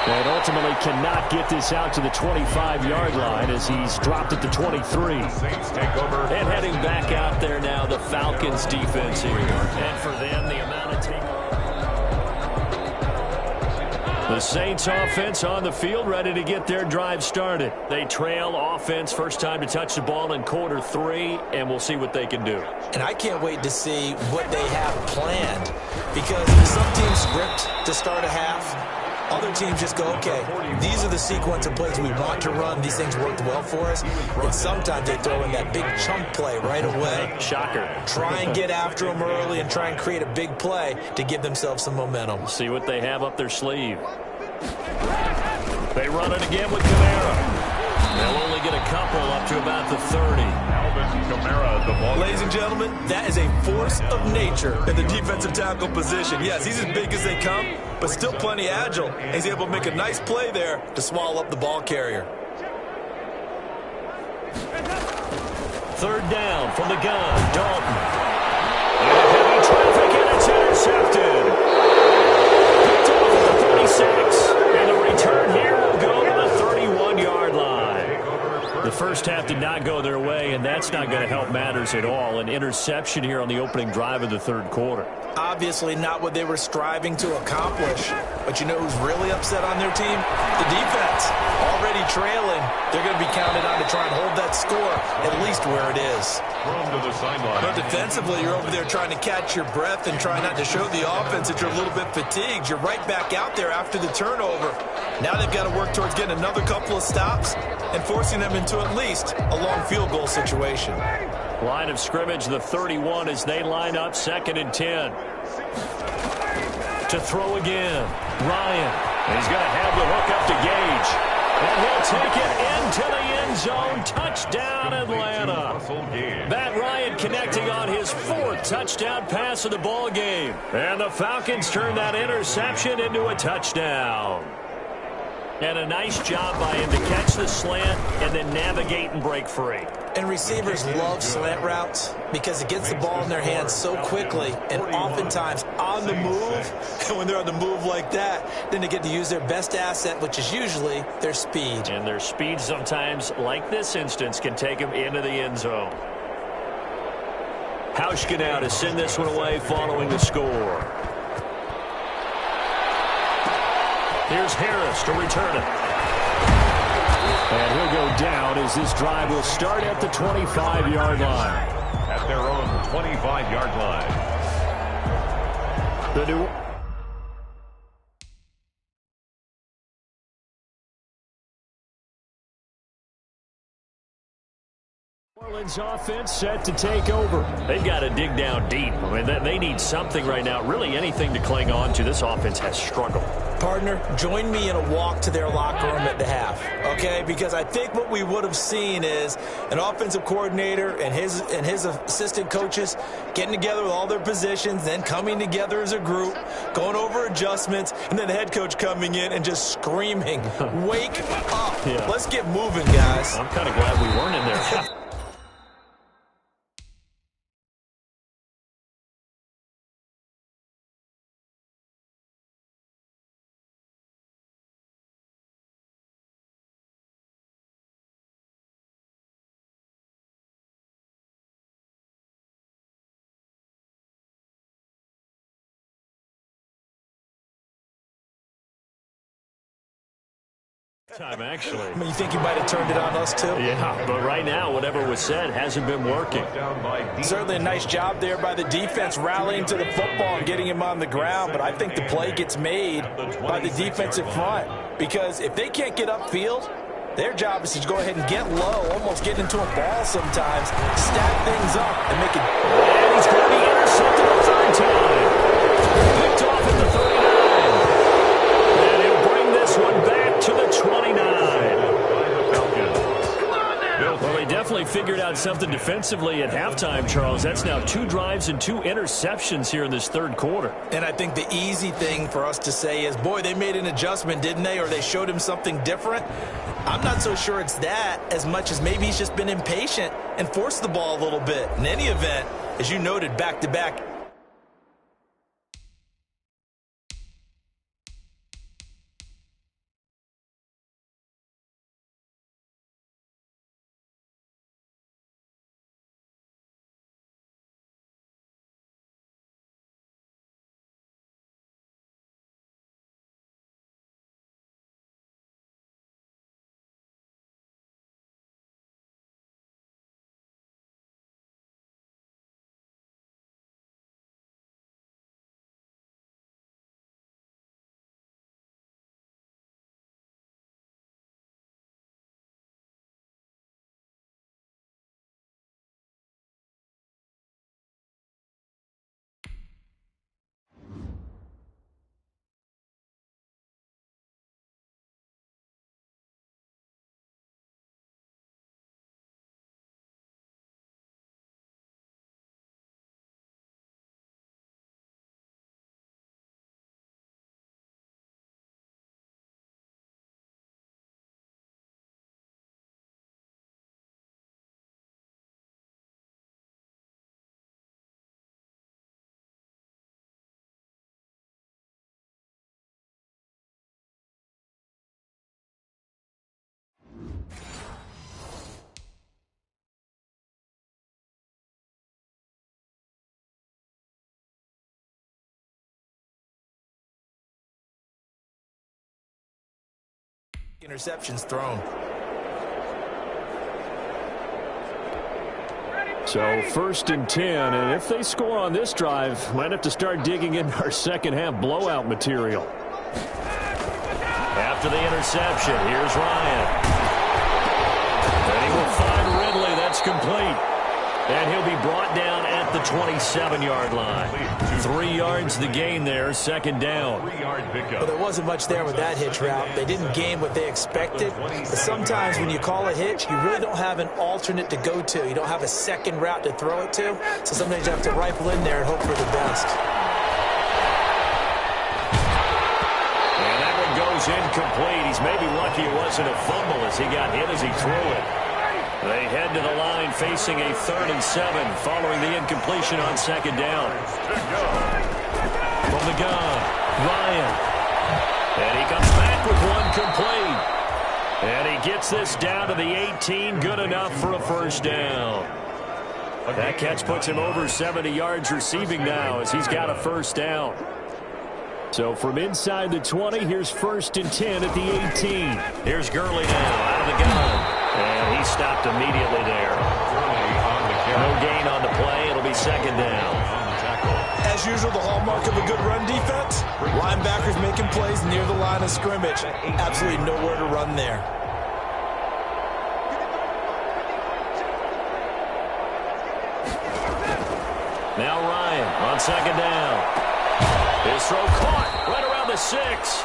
And ultimately cannot get this out to the 25-yard line as he's dropped at the 23. Saints take over. And heading back out there now, the Falcons defense here. And for them, the amount of take. The Saints offense on the field, ready to get their drive started. They trail offense, first time to touch the ball in quarter 3, and we'll see what they can do. And I can't wait to see what they have planned, because some teams script to start a half. Other teams just go, okay, these are the sequence of plays we want to run. These things worked well for us. And sometimes they throw in that big chunk play right away. Shocker. Try and get after them early and try and create a big play to give themselves some momentum. See what they have up their sleeve. They run it again with Kamara. They'll only get a couple up to about the 30. Alvin Kamara, the ball. Ladies and gentlemen, that is a force of nature in the defensive tackle position. Yes, he's as big as they come, but still plenty agile. He's able to make a nice play there to swallow up the ball carrier. 3rd down from the gun. Dalton. And heavy traffic, and it's intercepted. Picked off at the 36. And the return here will go to the 31-yard line. The first half did not go their way, and that's not going to help matters at all. An interception here on the opening drive of the 3rd quarter. Obviously not what they were striving to accomplish. But you know who's really upset on their team? The defense. Already trailing. They're going to be counted on to try and hold that score at least where it is. Thrown to the sideline. But defensively, you're over there trying to catch your breath and try not to show the offense that you're a little bit fatigued. You're right back out there after the turnover. Now they've got to work towards getting another couple of stops and forcing them into at least a long field goal situation. Line of scrimmage, the 31, as they line up 2nd and 10. To throw again, Ryan. He's going to have the hook up to Gage. And he'll take it into the end zone. Touchdown, Atlanta. Matt Ryan connecting on his 4th touchdown pass of the ball game. And the Falcons turn that interception into a touchdown. And a nice job by him to catch the slant and then navigate and break free. And receivers love slant routes because it gets the ball in their hands so quickly and oftentimes on the move. And when they're on the move like that, then they get to use their best asset, which is usually their speed. And their speed sometimes, like this instance, can take them into the end zone. Hauschka now to send this one away following the score. Here's Harris to return it. And he'll go down as this drive will start at the 25-yard line. At their own 25-yard line. The New Orleans offense set to take over. They've got to dig down deep. I mean, they need something right now, really anything to cling on to. This offense has struggled. Partner, join me in a walk to their locker room at the half, okay? Because I think what we would have seen is an offensive coordinator and his assistant coaches getting together with all their positions, then coming together as a group, going over adjustments, and then the head coach coming in and just screaming, wake up. Yeah. Let's get moving, guys. I'm kind of glad we weren't in there. Time, actually. I mean, you think you might have turned it on us, too? Yeah, but right now, whatever was said hasn't been working. Certainly a nice job there by the defense, rallying to the football and getting him on the ground, but I think the play gets made by the defensive front, because if they can't get upfield, their job is to go ahead and get low, almost get into a ball sometimes, stack things up, and make it. And he's going to be intercepted a third time. Picked off at the 39. And he'll bring this one back to the 29. Well, they definitely figured out something defensively at halftime, Charles. That's now 2 drives and 2 interceptions here in this third quarter. And I think the easy thing for us to say is, boy, they made an adjustment, didn't they? Or they showed him something different. I'm not so sure it's that as much as maybe he's just been impatient and forced the ball a little bit. In any event, as you noted, back-to-back. Interceptions thrown. So 1st and 10, and if they score on this drive, might have to start digging into our second half blowout material. After the interception, here's Ryan. And he will find Ridley. That's complete. And he'll be brought down at the 27-yard line. 3 yards the gain there, 2nd down. Well, there wasn't much there with that hitch route. They didn't gain what they expected. But sometimes when you call a hitch, you really don't have an alternate to go to. You don't have a second route to throw it to. So sometimes you have to rifle in there and hope for the best. And that one goes incomplete. He's maybe lucky it wasn't a fumble as he got hit as he threw it. They head to the line facing a 3rd and 7 following the incompletion on 2nd down. From the gun, Ryan. And he comes back with one complete. And he gets this down to the 18, good enough for a 1st down. That catch puts him over 70 yards receiving now as he's got a 1st down. So from inside the 20, here's 1st and 10 at the 18. Here's Gurley now out of the gun. And he stopped immediately there. No gain on the play. It'll be 2nd down. As usual, the hallmark of a good run defense, linebackers making plays near the line of scrimmage. Absolutely nowhere to run there. Now Ryan on second down. His throw caught right around the 6.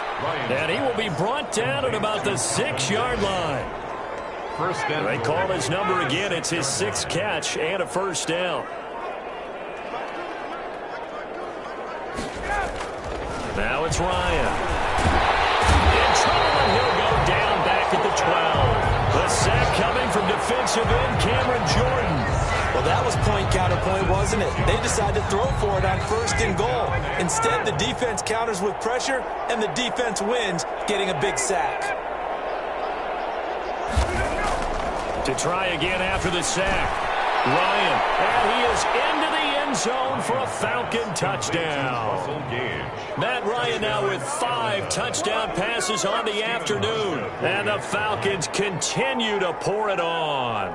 And he will be brought down at about the 6-yard line. They call his number again. It's his 6th catch and a first down. Now it's Ryan. In trouble, and he'll go down back at the 12. The sack coming from defensive end Cameron Jordan. Well, that was point counterpoint, wasn't it? They decided to throw for it on 1st and goal. Instead, the defense counters with pressure, and the defense wins, getting a big sack. To try again after the sack. Ryan, and he is into the end zone for a Falcon touchdown. Matt Ryan now with 5 touchdown passes on the afternoon. And the Falcons continue to pour it on.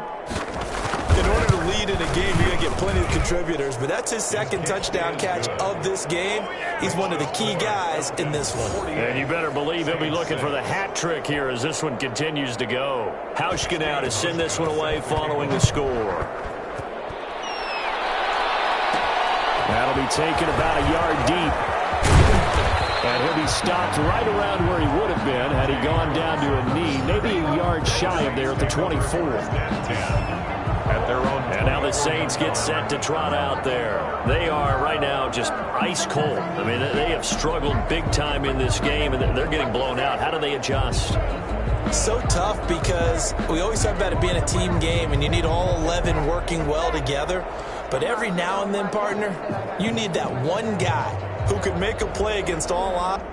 In order to lead in a game, you're going to get plenty of contributors, but that's his 2nd touchdown catch of this game. He's one of the key guys in this one. And you better believe he'll be looking for the hat trick here as this one continues to go. Hauschka now to send this one away following the score. That'll be taken about a yard deep. And he'll be stopped right around where he would have been had he gone down to a knee, maybe a yard shy of there at the 24. And now the Saints get set to trot out there. They are right now just ice cold. I mean, they have struggled big time in this game, and they're getting blown out. How do they adjust? So tough because we always talk about it being a team game, and you need all 11 working well together. But every now and then, partner, you need that one guy who can make a play against all odds.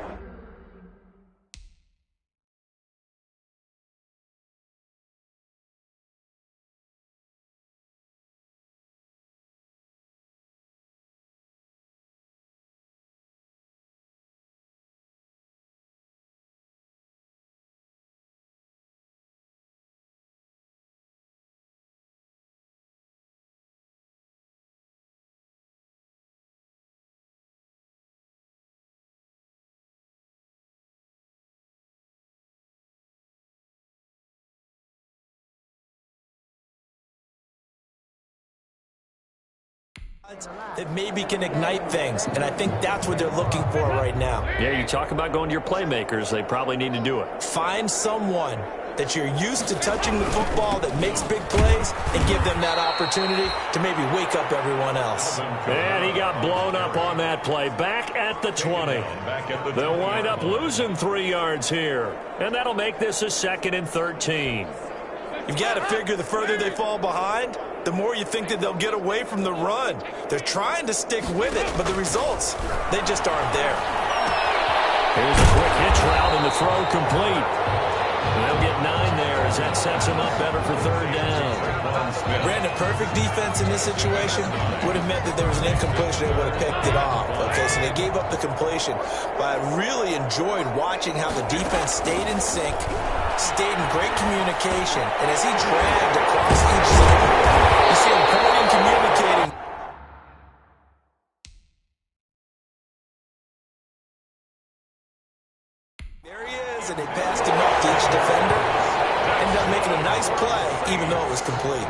That maybe can ignite things, and I think that's what they're looking for right now. Yeah, you talk about going to your playmakers. They probably need to do it. Find someone that you're used to touching the football that makes big plays and give them that opportunity to maybe wake up everyone else. And he got blown up on that play. Back at the 20. They'll wind up losing 3 yards here, and that'll make this a 2nd and 13. You've got to figure the further they fall behind, the more you think that they'll get away from the run. They're trying to stick with it, but the results, they just aren't there. Here's a quick hitch route, and the throw complete. They'll get 9 there as that sets them up better for 3rd down. Brandon, perfect defense in this situation would have meant that there was an incompletion. They would have picked it off. Okay, so they gave up the completion. But I really enjoyed watching how the defense stayed in sync, stayed in great communication, and as he dragged across each side, you see him pointing, communicating. There he is, and they passed him up to each defender. Ended up making a nice play, even though it was complete.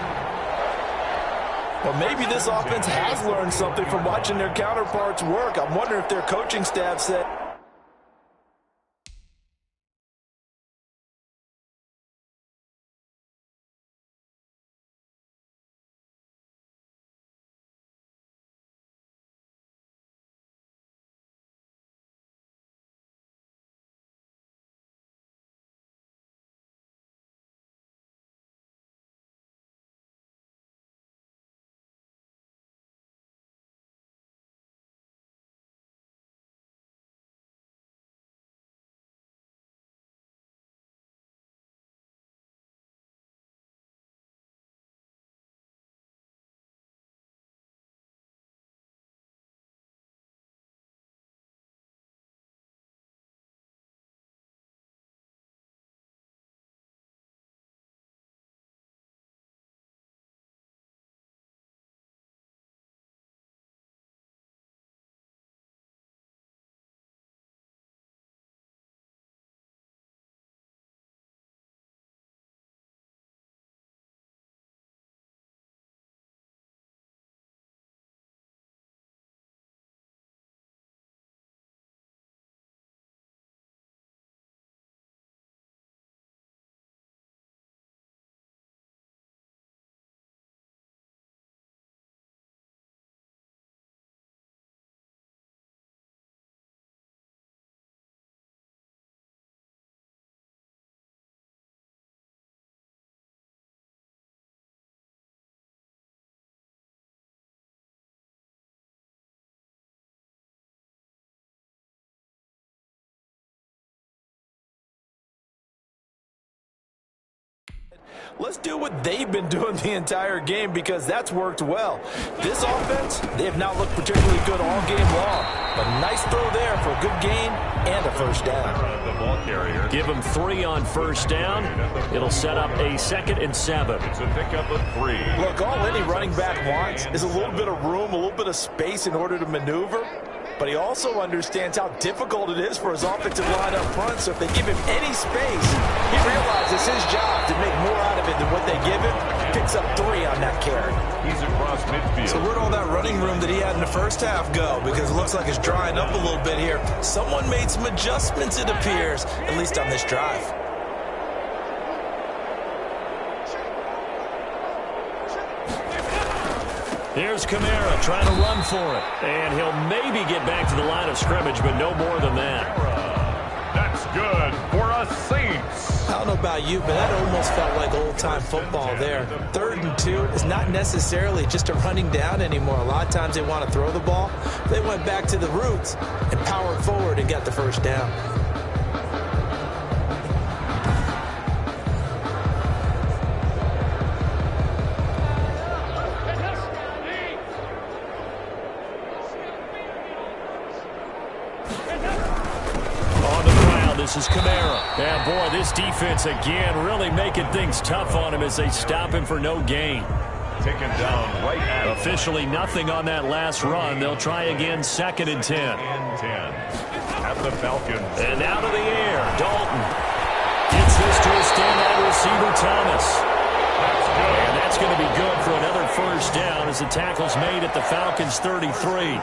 Well, maybe this offense has learned something from watching their counterparts work. I'm wondering if their coaching staff said, let's do what they've been doing the entire game because that's worked well. This offense, they have not looked particularly good all game long. But nice throw there for a good gain and a first down. The ball carrier. Give him 3 on first down. It'll set up a 2nd and 7. It's a pickup of 3. Look, all any running back wants is a little bit of room, a little bit of space in order to maneuver. But he also understands how difficult it is for his offensive line up front. So if they give him any space, he realizes his job to make more out of it than what they give him. Picks up 3 on that carry. He's across midfield. So where'd all that running room that he had in the first half go? Because it looks like it's drying up a little bit here. Someone made some adjustments, it appears, at least on this drive. Here's Kamara trying to run for it. And he'll maybe get back to the line of scrimmage, but no more than that. That's good for a Saints. I don't know about you, but that almost felt like old-time football there. 3rd and 2 is not necessarily just a running down anymore. A lot of times they want to throw the ball. They went back to the roots and powered forward and got the first down. This is Kamara. And boy, this defense again really making things tough on him as they stop him for no gain. Taken down right at officially nothing on that last run. They'll try again 2nd and 10. And 10 at the Falcons. And out of the air, Dalton gets this to his standout receiver, Thomas. And that's going to be good for another first down as the tackle's made at the Falcons' 33.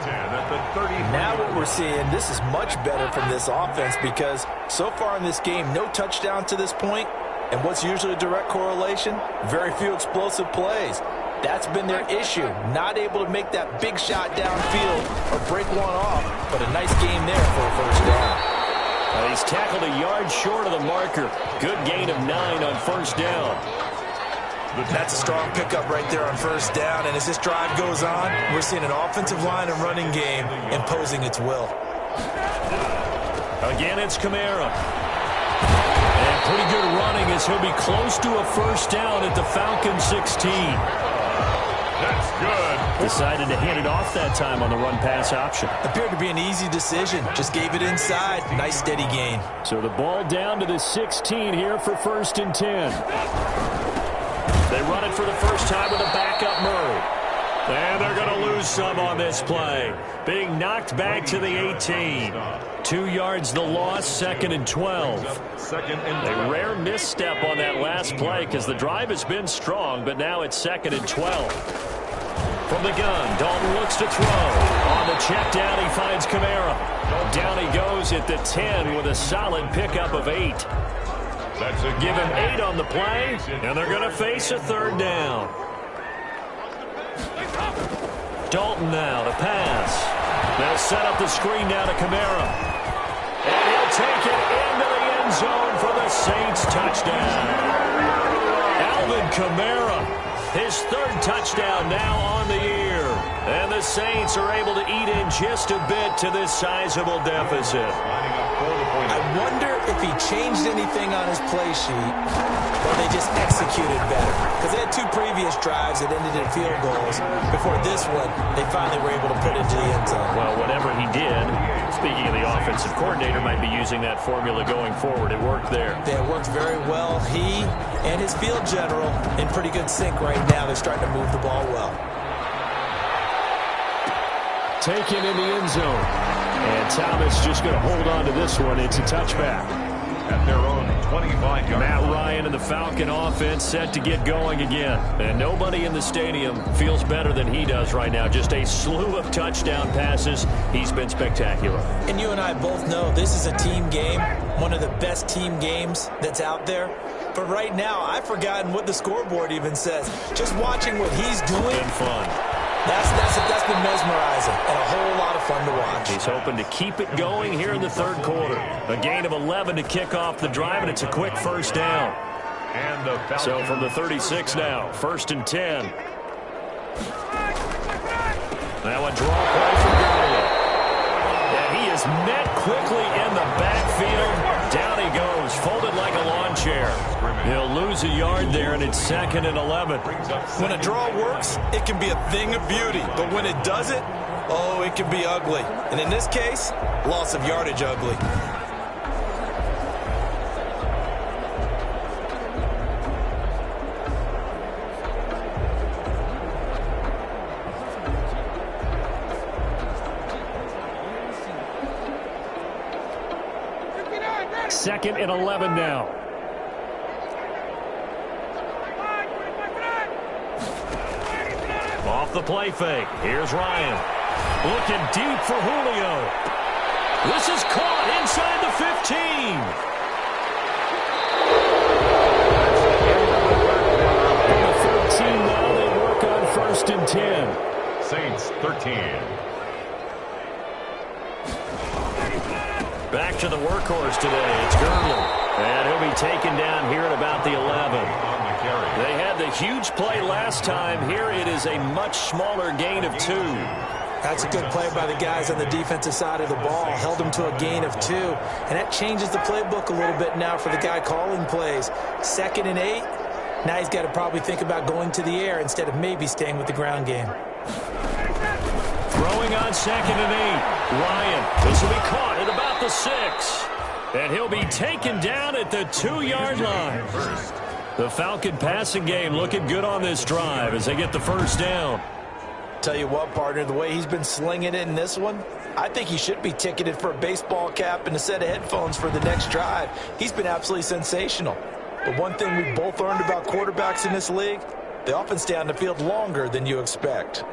Now what we're seeing, this is much better from this offense because so far in this game, no touchdowns to this point. And what's usually a direct correlation? Very few explosive plays. That's been their issue. Not able to make that big shot downfield or break one off, but a nice game there for a first down. He's tackled a yard short of the marker. Good gain of 9 on first down. That's a strong pickup right there on first down. And as this drive goes on, we're seeing an offensive line and running game imposing its will. Again, it's Kamara. And pretty good running as he'll be close to a first down at the Falcons' 16. That's good. Decided to hand it off that time on the run-pass option. Appeared to be an easy decision. Just gave it inside. Nice steady gain. So the ball down to the 16 here for 1st and 10. They run it for the first time with a backup Murray. And they're going to lose some on this play. Being knocked back to the 18. 2 yards the loss, 2nd and 12. A rare misstep on that last play because the drive has been strong, but now it's 2nd and 12. From the gun, Dalton looks to throw. On the check down, he finds Kamara. Down he goes at the 10 with a solid pickup of 8. Give him 8 on the play, and they're going to face a 3rd down. Dalton now to pass. They'll set up the screen down to Kamara. And he'll take it into the end zone for the Saints touchdown. Alvin Kamara, his 3rd touchdown now on the year. And the Saints are able to eat in just a bit to this sizable deficit. I wonder if he changed anything on his play sheet or they just executed better. Because they had 2 previous drives that ended in field goals. Before this one, they finally were able to put it into the end zone. Well, whatever he did, speaking of the offensive coordinator, might be using that formula going forward. It worked there. Yeah, it worked very well. He and his field general in pretty good sync right now. They're starting to move the ball well. Taken in the end zone. And Thomas just going to hold on to this one. It's a touchback. At their own 25-yard. Matt Ryan and the Falcon offense set to get going again. And nobody in the stadium feels better than he does right now. Just a slew of touchdown passes. He's been spectacular. And you and I both know this is a team game, one of the best team games that's out there. But right now, I've forgotten what the scoreboard even says. Just watching what he's doing. Been fun. That's been mesmerizing and a whole lot of fun to watch. He's hoping to keep it going here in the 3rd quarter. A gain of 11 to kick off the drive, and it's a quick first down. And so from the 36 now, 1st and 10. Now a draw play from Gurley. And he is met quickly in the backfield. Down he goes, folded like a lawn ground share. He'll lose a yard there, and it's 2nd and 11. When a draw works, it can be a thing of beauty. But when it doesn't, oh, it can be ugly. And in this case, loss of yardage ugly. Second and 11 now. Off the play fake. Here's Ryan. Looking deep for Julio. This is caught inside the 15. On the 13 now, they work on 1st and 10. Saints 13. Back to the workhorse today. It's Gurley. And he'll be taken down here at about the 11. They had the huge play last time. Here it is a much smaller gain of 2. That's a good play by the guys on the defensive side of the ball. Held them to a gain of 2. And that changes the playbook a little bit now for the guy calling plays. 2nd and 8. Now he's got to probably think about going to the air instead of maybe staying with the ground game. Throwing on 2nd and 8. Ryan. This will be caught at about the 6. And he'll be taken down at the 2-yard line. The Falcon passing game looking good on this drive as they get the first down. Tell you what, partner, the way he's been slinging it in this one, I think he should be ticketed for a baseball cap and a set of headphones for the next drive. He's been absolutely sensational. But one thing we've both learned about quarterbacks in this league, they often stay on the field longer than you expect.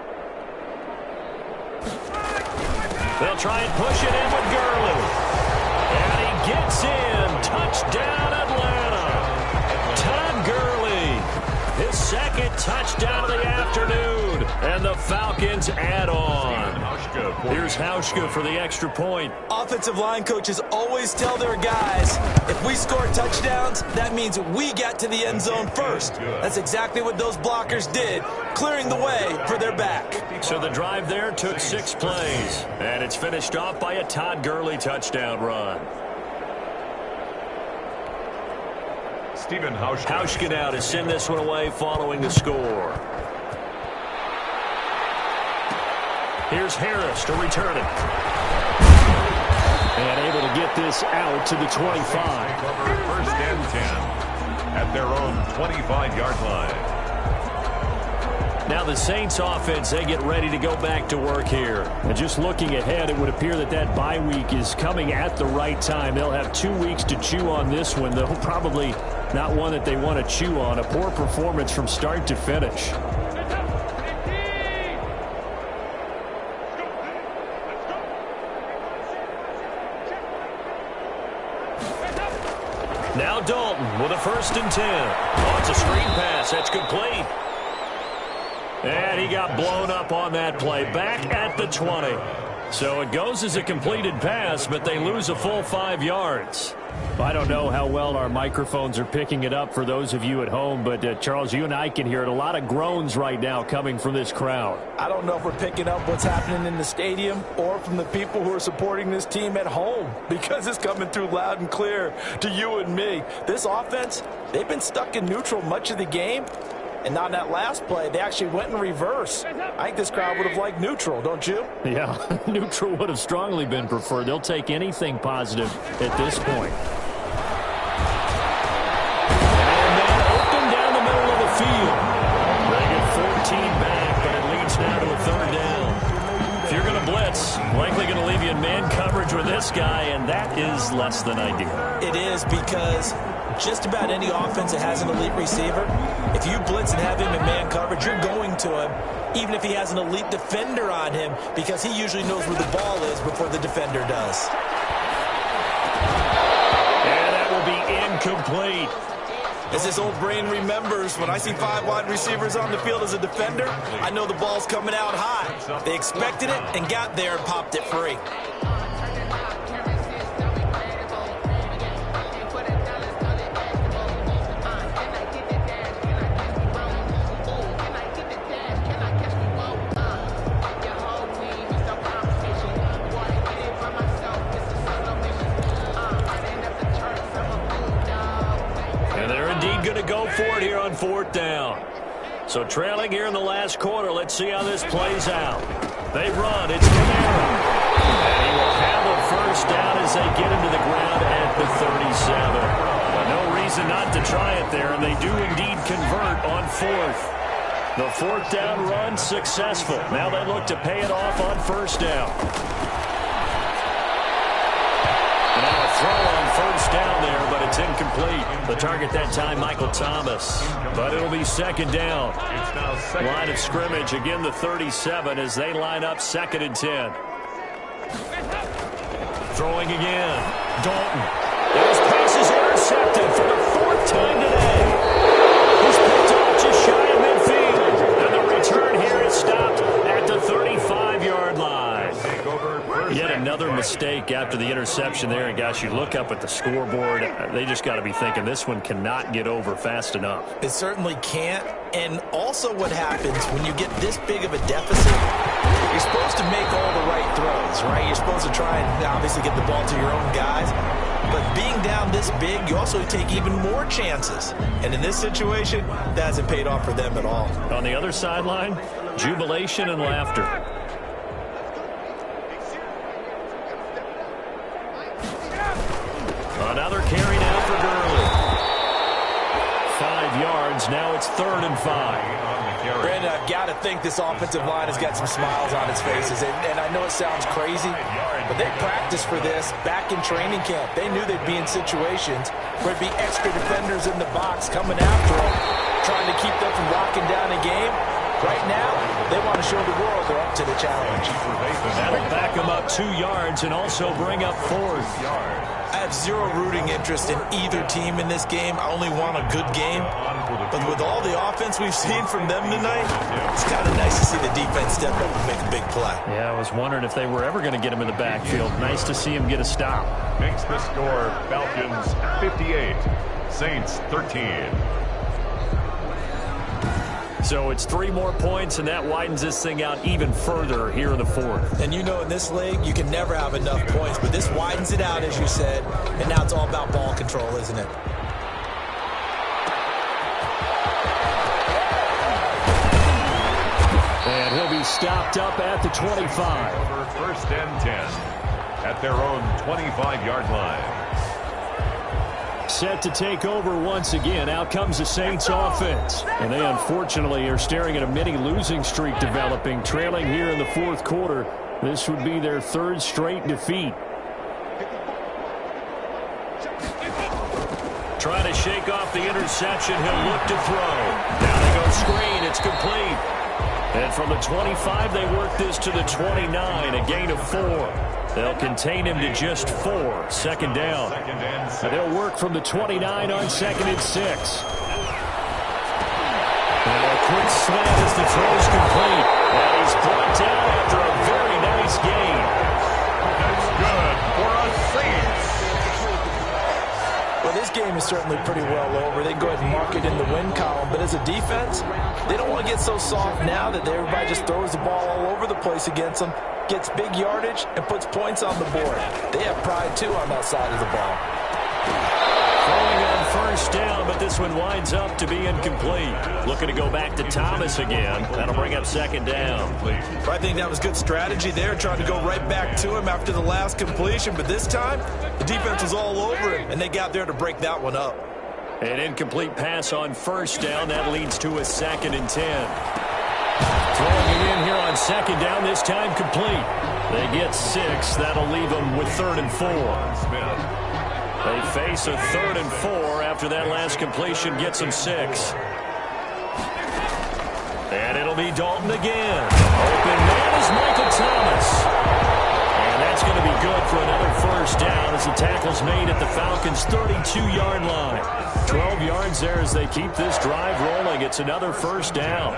They'll try and push it in with Gurley. And he gets in. Touchdown, Atlanta. Todd Gurley, his 2nd touchdown of the afternoon. And the Falcons add on. Here's Hauschka for the extra point. Offensive line coaches always tell their guys, if we score touchdowns, that means we get to the end zone first. That's exactly what those blockers did, clearing the way for their back. So the drive there took 6 plays. And it's finished off by a Todd Gurley touchdown run. Stephen Hauschka now to send this one away following the score. Here's Harris to return it. And able to get this out to the 25. 1st and 10 at their own 25-yard line. Now the Saints offense, they get ready to go back to work here. And just looking ahead, it would appear that that bye week is coming at the right time. They'll have 2 weeks to chew on this one, though probably not one that they want to chew on. A poor performance from start to finish. Now Dalton with a 1st and 10. Oh, it's a screen pass. That's complete. And he got blown up on that play. Back at the 20. So it goes as a completed pass, but they lose a full 5 yards. I don't know how well our microphones are picking it up for those of you at home, but Charles, you and I can hear it. A lot of groans right now coming from this crowd. I don't know if we're picking up what's happening in the stadium or from the people who are supporting this team at home, because it's coming through loud and clear to you and me. This offense, they've been stuck in neutral much of the game. And on that last play, they actually went in reverse. I think this crowd would have liked neutral, don't you? Yeah, neutral would have strongly been preferred. They'll take anything positive at this point. And then open down the middle of the field. They get 14 back, but it leads now to a 3rd down. If you're going to blitz, likely going to leave you in man coverage with this guy, and that is less than ideal. It is, because just about any offense that has an elite receiver, if you blitz and have him in man coverage, you're going to him, even if he has an elite defender on him, because he usually knows where the ball is before the defender does. And that will be incomplete. As this old brain remembers, when I see 5 wide receivers on the field as a defender, I know the ball's coming out high. They expected it and got there and popped it free. lead, going to go for it here on 4th down. So trailing here in the last quarter. Let's see how this plays out. They run. It's Kamara. And he will handle first down as they get into the ground at the 37. But no reason not to try it there, and they do indeed convert on 4th. The 4th down run successful. Now they look to pay it off on 1st down. Now a throw on 1st down there, but it's incomplete. The target that time, Michael Thomas. But it'll be 2nd down. Line of scrimmage, again the 37 as they line up 2nd and 10. Throwing again. Dalton. His pass is intercepted for the 4th time today. He's picked off just shy of midfield. And the return here is stopped at the 35-yard line. Yet another mistake after the interception there. And, gosh, you look up at the scoreboard. They just got to be thinking this one cannot get over fast enough. It certainly can't. And also what happens when you get this big of a deficit, you're supposed to make all the right throws, right? You're supposed to try and obviously get the ball to your own guys. But being down this big, you also take even more chances. And in this situation, that hasn't paid off for them at all. On the other sideline, jubilation and laughter. Another carry now for Gurley. 5 yards. Now it's 3rd and 5. Brandon, I've got to think this offensive line has got some smiles on its faces. And I know it sounds crazy, but they practiced for this back in training camp. They knew they'd be in situations where there'd be extra defenders in the box coming after them, trying to keep them from locking down a game. Right now, they want to show the world they're up to the challenge. That'll back them up 2 yards and also bring up 4th. I have zero rooting interest in either team in this game. I only want a good game. But with all the offense we've seen from them tonight, it's kind of nice to see the defense step up and make a big play. Yeah, I was wondering if they were ever going to get him in the backfield. Nice to see him get a stop. Makes the score Falcons 58, Saints 13. So it's 3 more points, and that widens this thing out even further here in the 4th. And you know in this league, you can never have enough points, but this widens it out, as you said, and now it's all about ball control, isn't it? And he'll be stopped up at the 25. Over 1st and 10 at their own 25-yard line. Set to take over once again. Out comes the Saints offense. And they unfortunately are staring at a mini losing streak developing, trailing here in the 4th quarter. This would be their 3rd straight defeat. Trying to shake off the interception. He'll look to throw. Now they go screen. It's complete. And from the 25, they work this to the 29, a gain of 4. They'll contain him to just 4. 2nd down. And they'll work from the 29 on 2nd and 6. And a quick slant as the throw's complete. And he's brought down after a very nice gain. That's good for a Saints. Well, this game is certainly pretty well over. They go ahead and mark it in the win column. But as a defense, they don't want to get so soft now that everybody just throws the ball all over the place against them, gets big yardage, and puts points on the board. They have pride, too, on that side of the ball. Throwing on 1st down, but this one winds up to be incomplete. Looking to go back to Thomas again. That'll bring up 2nd down. I think that was good strategy there, trying to go right back to him after the last completion. But this time, the defense was all over him, and they got there to break that one up. An incomplete pass on 1st down. That leads to a 2nd and 10. Throwing it in here on 2nd down, this time complete. They get 6. That'll leave them with 3rd and 4. They face a 3rd and 4 after that last completion gets them 6. And it'll be Dalton again. Open man is Michael Thomas. And that's going to be good for another 1st down as the tackle's made at the Falcons' 32-yard line. 12 yards there as they keep this drive rolling. It's another 1st down.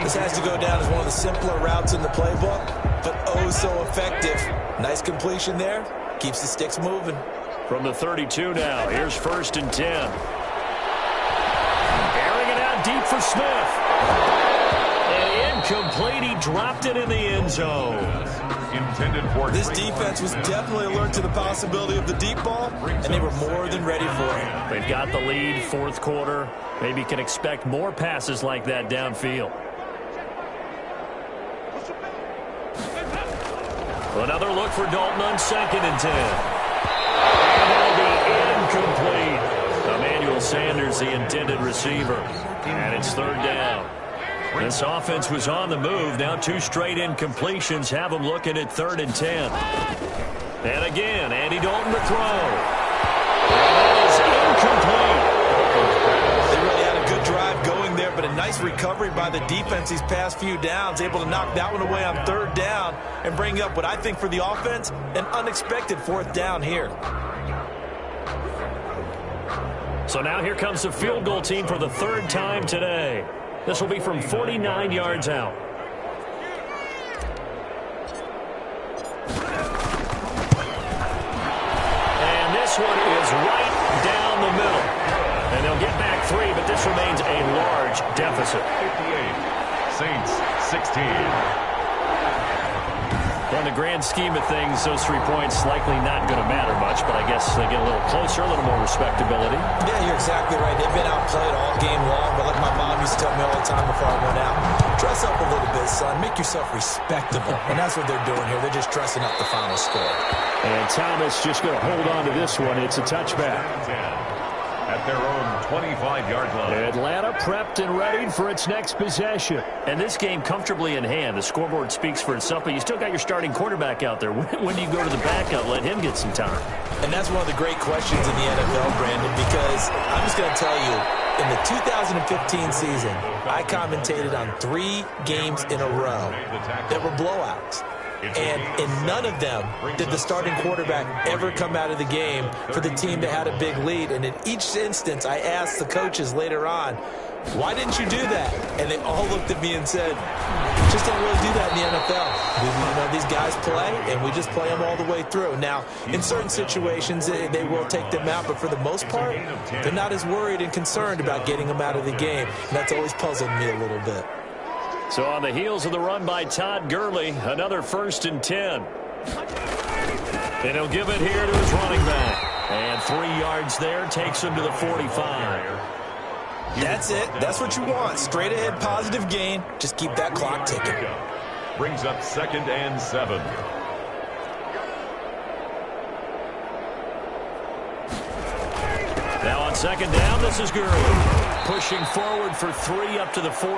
This has to go down as one of the simpler routes in the playbook, but oh so effective. Nice completion there. Keeps the sticks moving. From the 32 now, here's 1st and 10. Airing it out deep for Smith. And Incomplete. He dropped it in the end zone. Intended for This defense was definitely alert to the possibility of the deep ball, and they were more than ready for it. They've got the lead, fourth quarter. Maybe you can expect more passes like that downfield. Another look for Dalton on 2nd and 10. And that'll be incomplete. Emmanuel Sanders, the intended receiver. And it's 3rd down. This offense was on the move. Now 2 straight incompletions have them looking at 3rd and 10. And again, Andy Dalton to throw. And that is incomplete. They really had a good drive going there, but a nice recovery by the defense these past few downs, able to knock that one away on 3rd down and bring up what I think for the offense, an unexpected 4th down here. So now here comes the field goal team for the 3rd time today. This will be from 49 yards out. And this one is right down the middle. And they'll get back 3, but this remains a large deficit. 58. Saints 16. On the grand scheme of things, those 3 points likely not going to matter much, but I guess they get a little closer, a little more respectability. Yeah, you're exactly right. They've been outplayed all game long, but like my mom used to tell me all the time before I went out, dress up a little bit, son. Make yourself respectable. And that's what they're doing here. They're just dressing up the final score. And Thomas just going to hold on to this one. It's a touchback. At their own 25-yard line. Atlanta prepped and ready for its next possession. And this game comfortably in hand. The scoreboard speaks for itself, but you still got your starting quarterback out there. When do you go to the backup, let him get some time? And that's one of the great questions in the NFL, Brandon, because I'm just going to tell you, in the 2015 season, I commentated on 3 games in a row that were blowouts. And in none of them did the starting quarterback ever come out of the game for the team that had a big lead. And in each instance, I asked the coaches later on, why didn't you do that? And they all looked at me and said, just don't really do that in the NFL. These guys play, and we just play them all the way through. Now, in certain situations, they will take them out, but for the most part, they're not as worried and concerned about getting them out of the game. And that's always puzzled me a little bit. So on the heels of the run by Todd Gurley, another 1st and 10. And he'll give it here to his running back. And 3 yards there takes him to the 45. That's it. That's what you want. Straight ahead positive gain. Just keep that clock ticking. Brings up 2nd and 7. Now on 2nd down, this is Gurley. Pushing forward for 3 up to the 48.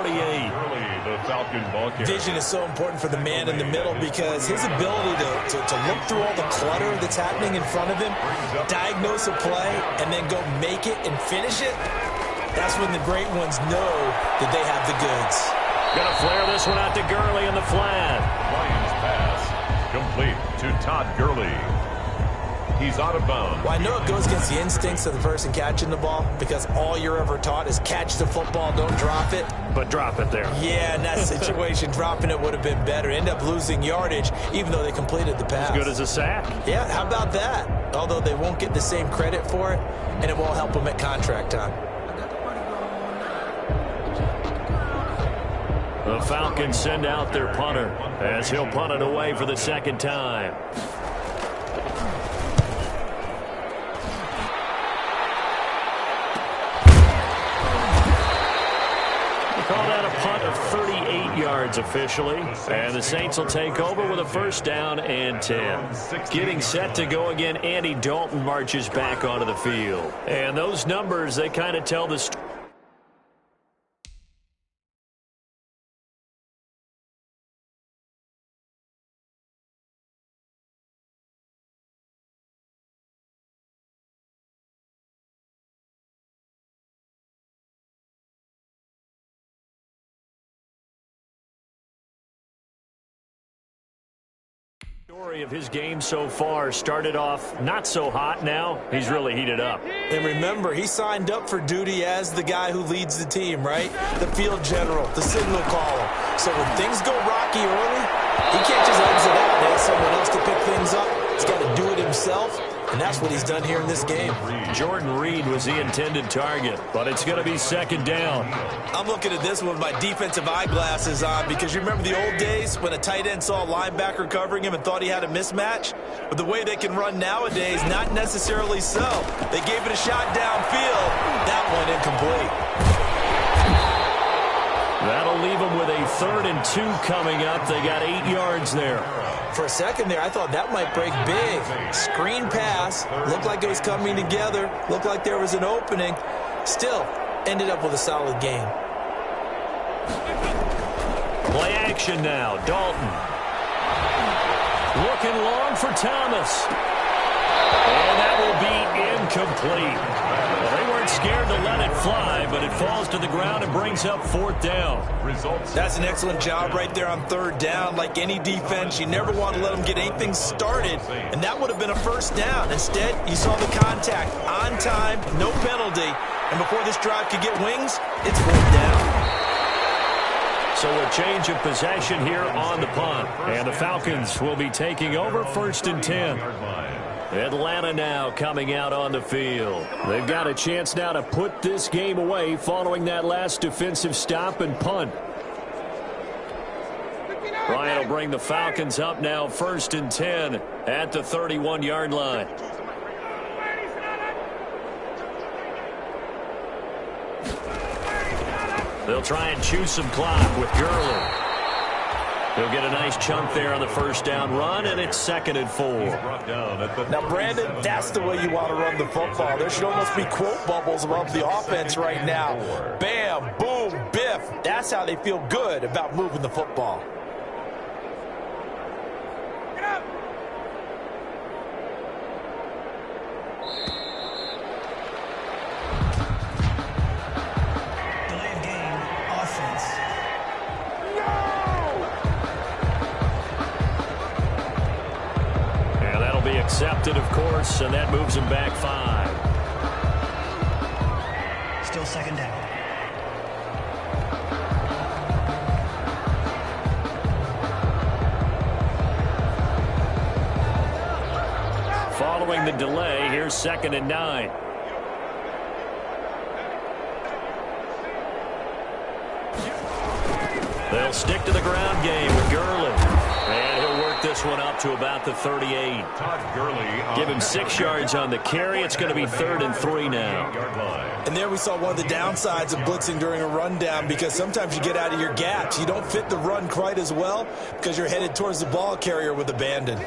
The Falcon ball carrier. Vision is so important for the man in the middle because his ability to look through all the clutter that's happening in front of him, diagnose a play, and then go make it and finish it, that's when the great ones know that they have the goods. Gonna flare this one out to Gurley in the flat. Lions pass. Complete to Todd Gurley. He's out of bounds. Well, I know it goes against the instincts of the person catching the ball because all you're ever taught is catch the football, don't drop it. But drop it there. Yeah, in that situation, dropping it would have been better. End up losing yardage, even though they completed the pass. As good as a sack. Yeah, how about that? Although they won't get the same credit for it, and it won't help them at contract time. The Falcons send out their punter as he'll punt it away for the 2nd time. Call that a punt of 38 yards officially. And the Saints will take over with a 1st down and 10. Getting set to go again, Andy Dalton marches back onto the field. And those numbers, they kind of tell the story. Story of his game so far started off not so hot. Now he's really heated up. And remember, he signed up for duty as the guy who leads the team, right? The field general, the signal caller. So when things go rocky early, he can't just exit out and ask someone else to pick things up. He's got to do it himself. And that's what he's done here in this game. Jordan Reed was the intended target, but it's going to be second down. I'm looking at this with my defensive eyeglasses on because you remember the old days when a tight end saw a linebacker covering him and thought he had a mismatch? But the way they can run nowadays, not necessarily so. They gave it a shot downfield. That one incomplete. That'll leave them with a 3rd and 2 coming up. They got 8 yards there. For a second there, I thought that might break big. Screen pass. Looked like it was coming together. Looked like there was an opening. Still, ended up with a solid game. Play action now. Dalton. Looking long for Thomas. And that will be incomplete. Well, they weren't scared to let it fly, but it falls to the ground and brings up 4th down. That's an excellent job right there on 3rd down. Like any defense, you never want to let them get anything started, and that would have been a 1st down. Instead, you saw the contact on time, no penalty, and before this drive could get wings, it's 4th down. So a change of possession here on the punt, and the Falcons will be taking over 1st and 10. Atlanta now coming out on the field. They've got a chance now to put this game away following that last defensive stop and punt. Bryant will bring the Falcons up now 1st and 10 at the 31-yard line. They'll try and chew some clock with Gurley. He'll get a nice chunk there on the 1st down run, and it's 2nd and 4. Now, Brandon, that's the way you want to run the football. There should almost be quote bubbles above the offense right now. Bam, boom, biff. That's how they feel good about moving the football. Delayed game, offense. Be accepted, of course, and that moves him back 5. Still 2nd down. Following the delay, here's 2nd and 9. They'll stick to the ground game with Gurley. And he'll work this one up to about the 38. Give him 6 yards on the carry. It's going to be 3rd and 3 now. And there we saw one of the downsides of blitzing during a rundown, because sometimes you get out of your gaps. You don't fit the run quite as well because you're headed towards the ball carrier with abandon.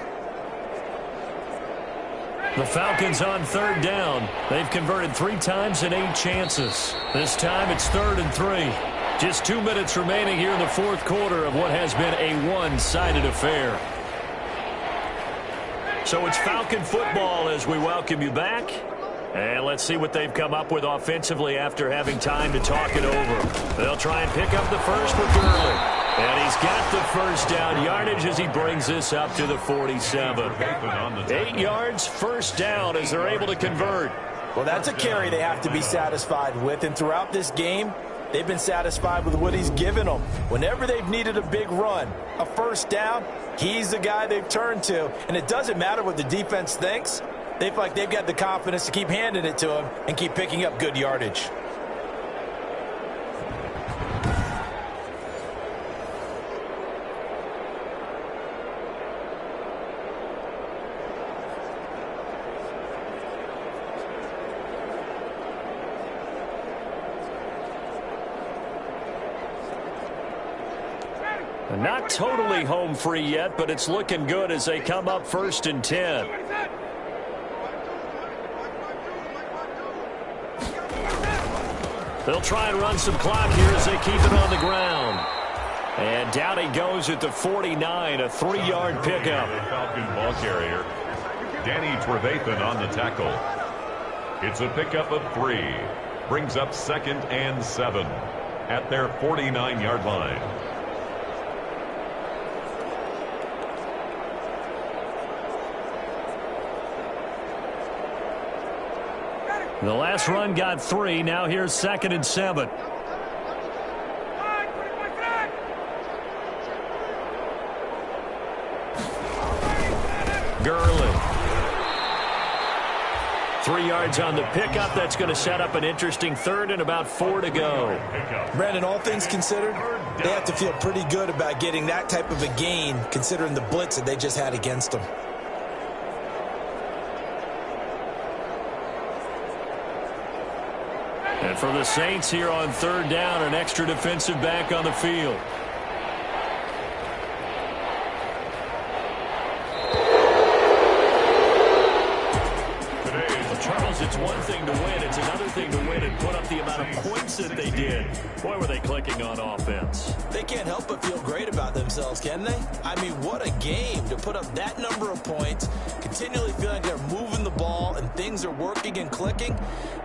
The Falcons on 3rd down. They've converted 3 times in 8 chances. This time it's 3rd and 3. Just 2 minutes remaining here in the 4th quarter of what has been a one-sided affair. So it's Falcon football as we welcome you back. And let's see what they've come up with offensively after having time to talk it over. They'll try and pick up the first with Gurley. And he's got the 1st down yardage as he brings this up to the 47. 8 yards, 1st down as they're able to convert. Well, that's a carry they have to be satisfied with. And throughout this game, they've been satisfied with what he's given them. Whenever they've needed a big run, a 1st down, he's the guy they've turned to. And it doesn't matter what the defense thinks. They feel like they've got the confidence to keep handing it to him and keep picking up good yardage. Not totally home free yet, but it's looking good as they come up 1st and 10. They'll try and run some clock here as they keep it on the ground. And down he goes at the 49, a 3-yard pickup. Falcon ball carrier, Danny Trevathan on the tackle. It's a pickup of 3. Brings up 2nd and 7 at their 49-yard line. The last run got 3. Now here's 2nd and 7. Gurley. 3 yards on the pickup. That's going to set up an interesting third and about 4 to go. Brandon, all things considered, they have to feel pretty good about getting that type of a gain considering the blitz that they just had against them. And for the Saints here on third down, an extra defensive back on the field. Charles, it's one thing to win. It's another thing to win and put up the amount of points that they did. Boy, were they clicking on offense. They can't help but feel great about themselves, can they? I mean, what a game to put up that number of points, continually feeling like they're moving the ball and things are working and clicking.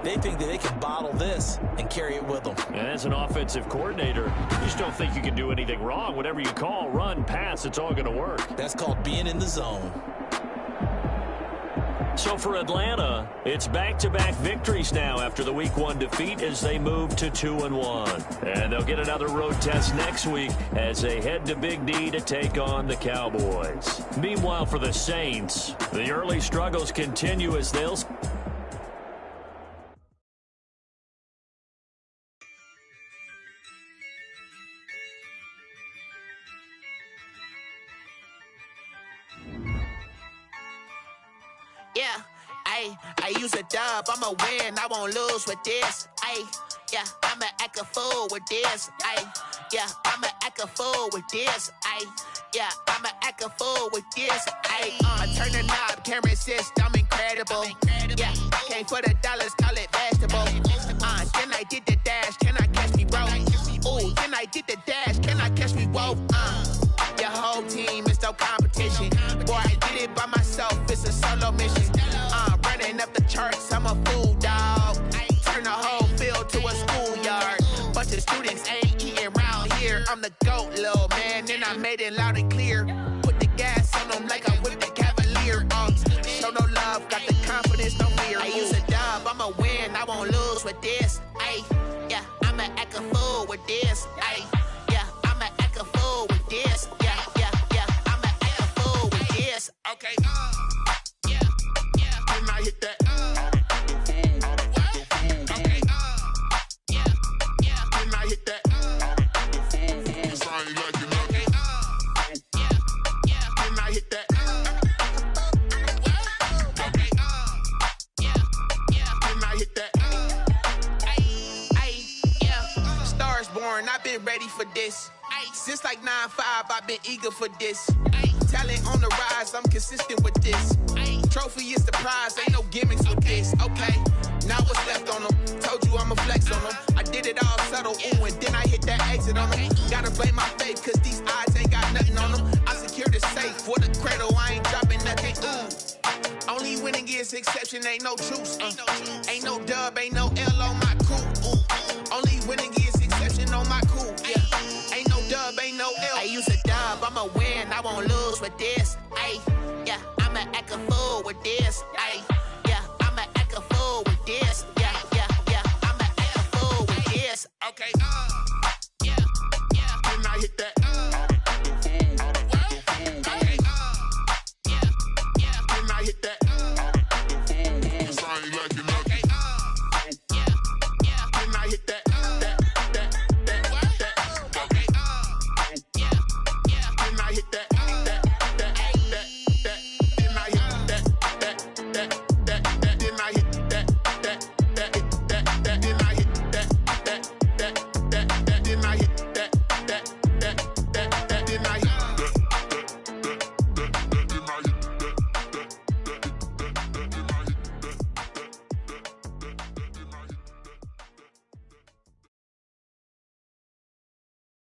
They think that they can bottle this and carry it with them. And as an offensive coordinator, you just don't think you can do anything wrong. Whatever you call, run, pass, it's all going to work. That's called being in the zone. So for Atlanta, it's back-to-back victories now after the Week 1 defeat as they move to 2-1. And they'll get another road test next week as they head to Big D to take on the Cowboys. Meanwhile, for the Saints, the early struggles continue as they'll... Yeah, I use a dub, I'ma win, I won't lose with this. Yeah, I'ma act a fool with this. Yeah, I'ma act a fool with this. Yeah, I'ma act a fool with this. I turn the knob, can't resist, I'm incredible. Yeah, came for the dollars, call it vegetable. Then I did the dash, can I catch me, bro? Ooh, then I did the dash, can I catch me, whoa? Your whole team is no competition. Boy, I did it by myself, it's a solo mission. Running up the charts, I'm a fool, dog. Turn the whole field to a schoolyard. Bunch of students ain't eating round here. I'm the GOAT, little man, and I made it loud and clear. Put the gas on them like I'm with the Cavalier. Show no love, got the confidence, no fear. I use a dub, I'ma win, I won't lose with this. Yeah, I'ma act a fool with this. Yeah, I'ma act a fool with this. Yeah, I'ma act a fool with this. Okay, yeah, when I hit that. Okay, yeah, when I hit that. When I hit that. Okay, yeah, when I hit that. Yeah, Stars born, I've been ready for this. Since like 9-5, I've been eager for this. Talent on the rise, I'm consistent with this. Trophy is the prize, ain't no gimmicks with this. Okay, now what's left on them? Told you I'ma flex on them. I did it all subtle, ooh, and then I hit that exit on them. Gotta blame my faith, cause these eyes ain't got nothing on them. I secured the safe for the cradle, I ain't dropping nothing, ooh. Only winning is exception, ain't no truce. Ain't no dub, ain't no L on my crew. Only winning is exception on my crew. Yeah, ain't no dub, ain't no L. I use a dub, I'ma win, I won't lose with this. Yeah, I'ma act a fool with this. Yeah, I'ma act a fool with this. Yeah, I'ma act a fool with this. Okay,